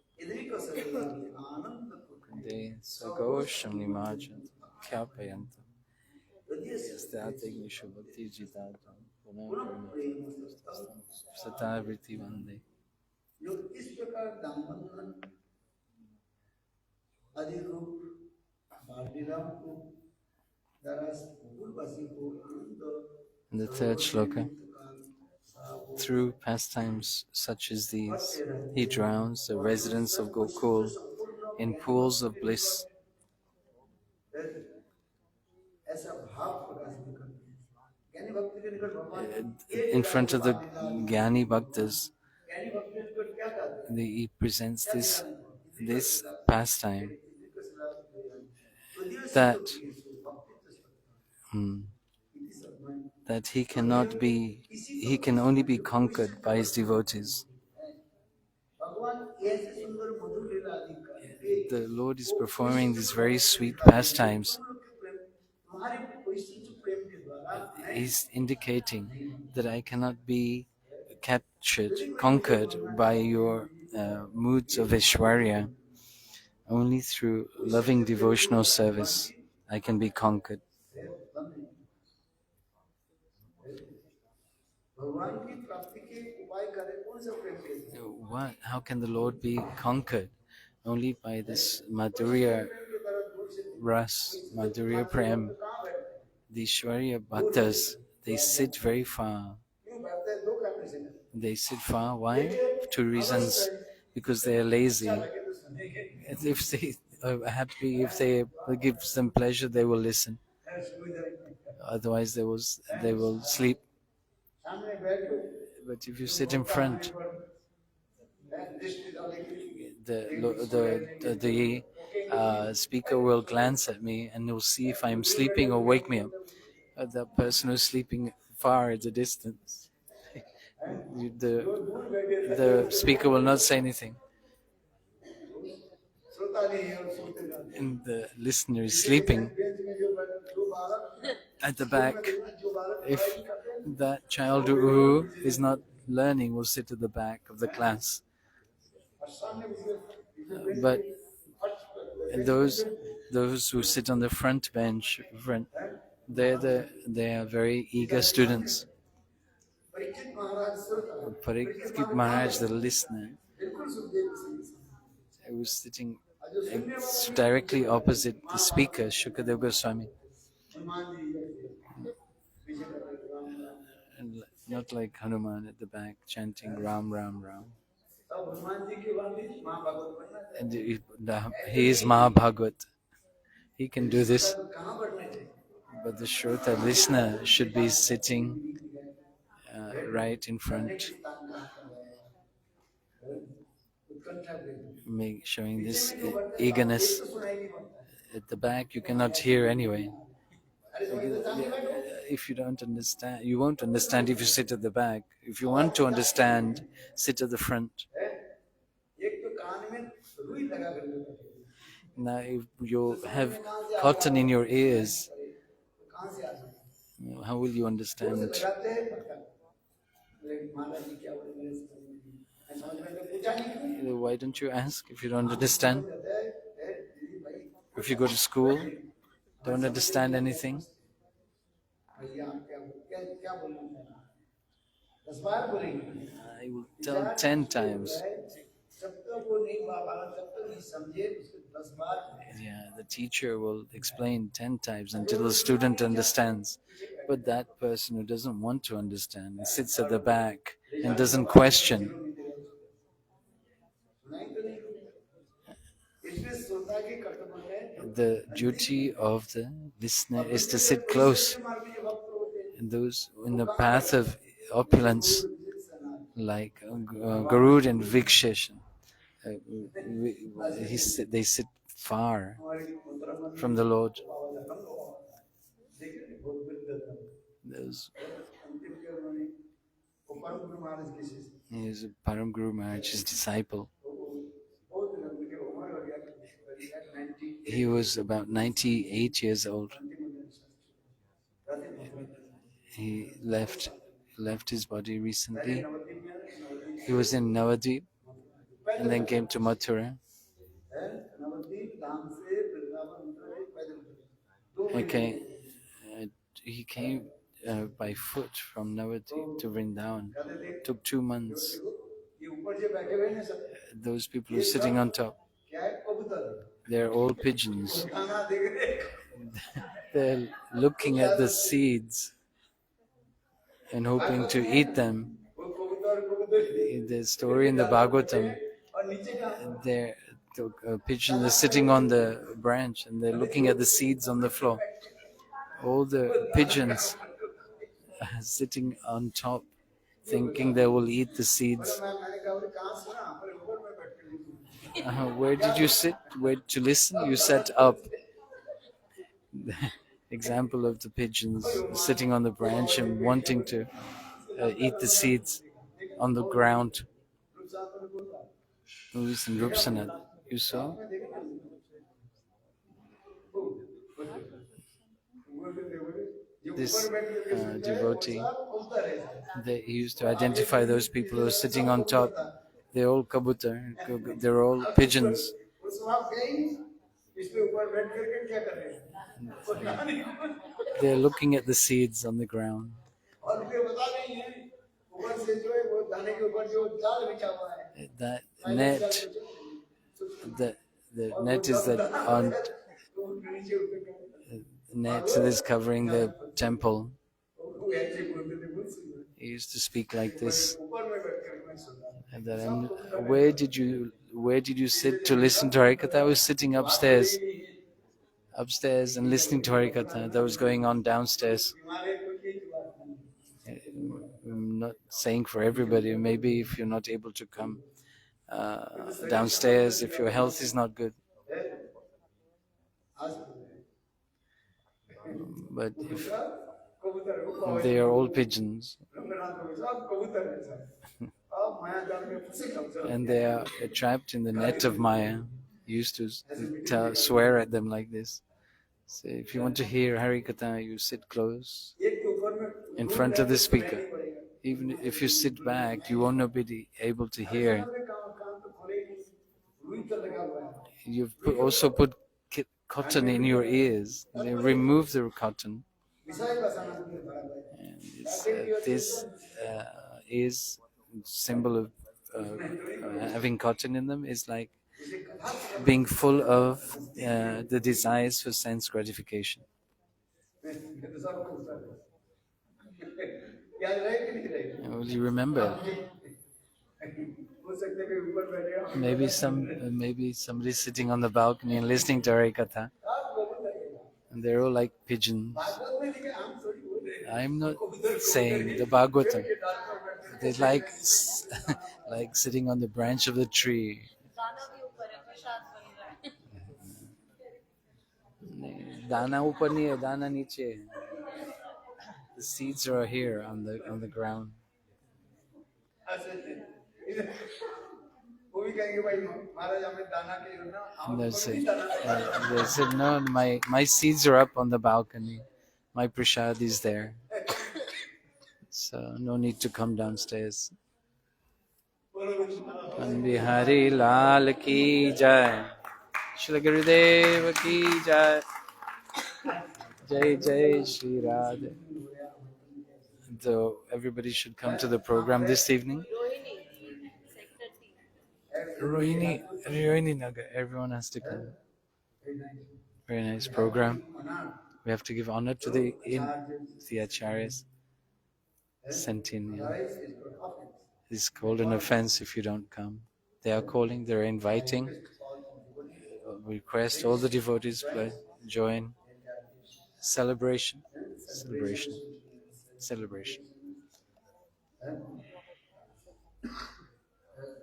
De Sagosham Nimajant Kyapayantam Yastatignishu Bhakti Jitatam Punapurnitam Satavriti Vande. इस प्रकार दामबंधन आदि रूप बालीराम को दरस पूर्ववासी को आनंद In the third shloka, through pastimes such as these, he drowns the residents of Gokul in pools of bliss. ऐसा भाव प्रकाश में करते हैं ज्ञानी भक्ति के निकट भगवान In front of the Jnani Bhaktas, ज्ञानी भक्ति के निकट क्या कहते हैं he presents this pastime that that he can only be conquered by his devotees. The Lord is performing these very sweet pastimes. He's indicating that I cannot be captured, conquered by your moods of Ishwarya. Only through loving devotional service I can be conquered. What? How can the Lord be conquered? Only by this Madhurya Ras, Madhurya Prem. The Ishwarya Bhaktas, they sit very far. They sit far. Why? For two reasons. Because they are lazy. If they are happy, if they gives them pleasure, they will listen. Otherwise, they will sleep. But if you sit in front, the speaker will glance at me and will see if I'm sleeping or wake me up. The person who's sleeping far at a distance, the speaker will not say anything. And the listener is sleeping at the back. If that child who is not learning will sit at the back of the class. But those who sit on the front bench, they are very eager students. Parikshit Maharaj, the listener, was sitting directly opposite the speaker, Shukadev Goswami. And not like Hanuman at the back chanting Ram, Ram, Ram. And he is Mahabhagavat. He can do this. But the Shrota listener should be sitting right in front, showing this eagerness. At the back, you cannot hear anyway. If you don't understand, you won't understand if you sit at the back. If you want to understand, sit at the front. Now, if you have cotton in your ears, how will you understand? Why don't you ask if you don't understand? If you go to school, don't understand anything, I will tell 10 times. Yeah, the teacher will explain 10 times until the student understands. But that person who doesn't want to understand sits at the back and doesn't question. The duty of the listener is to sit close. And those in the path of opulence, like Garud and Viksheshan, they sit far from the Lord. Those, he is Param Guru Maharaj's disciple. He was about 98 years old. He left his body recently. He was in Navadvip and then came to Mathura. Okay, he came by foot from Navadvip to Vrindavan. It took 2 months. Those people who are sitting on top, they're all pigeons. They're looking at the seeds and hoping to eat them. The story in the Bhagavatam, the pigeon is sitting on the branch and they're looking at the seeds on the floor. All the pigeons are sitting on top, thinking they will eat the seeds. Where did you sit? Where to listen? You sat up. The example of the pigeons sitting on the branch and wanting to eat the seeds on the ground. Movies in Rupsanat. You saw? This devotee, he used to identify those people who are sitting on top. They're all kabutar, they're all pigeons. They're looking at the seeds on the ground. That net, the net is that on net that is covering the temple. He used to speak like this. And then, where did you sit to listen to Hari-katha? I was sitting upstairs and listening to Hari-katha that was going on downstairs. I'm not saying for everybody. Maybe if you're not able to come downstairs, if your health is not good. But if they are all pigeons and they are trapped in the net of Maya, you used to swear at them like this. So if you want to hear Hari-katha, you sit close in front of the speaker. Even if you sit back, you won't be able to hear. You've also put cotton in your ears. They remove the cotton. And this is symbol of having cotton in them is like being full of the desires for sense gratification. Will you remember? Maybe somebody's sitting on the balcony and listening to Hari-katha, and they're all like pigeons. I'm not saying the Bhagavatam. They're like like sitting on the branch of the tree. दाना ऊपर नहीं है, दाना नीचे है. The seeds are here on the ground. वो भी कहेंगे भाई महाराज हमें दाना के ना हम And ऊपर भी दाना they said, no, my seeds are up on the balcony. My prasad is there. So no need to come downstairs. And Bihari Lal ki jai. Shri Gurudev ki jai. Jai Jai Shri Radha. So everybody should come to the program this evening. Rohini Nagar. Everyone has to come. Very nice program. We have to give honor to the acharyas sent in. It's called an offense if you don't come. They are calling, they're inviting. We request all the devotees join. Celebration. Celebration. Celebration.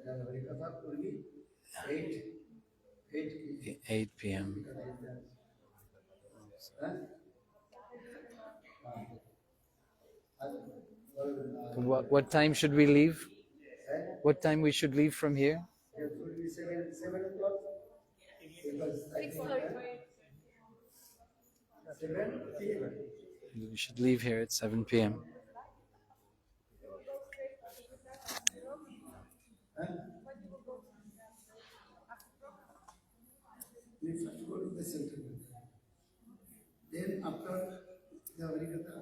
Hari-katha will be 8 p.m. What time should we leave? What time we should leave from here? It would be 7 o'clock. Because I think 7 p.m. We should leave here at 7 p.m. We first go to the center. Then after the Hari-katha,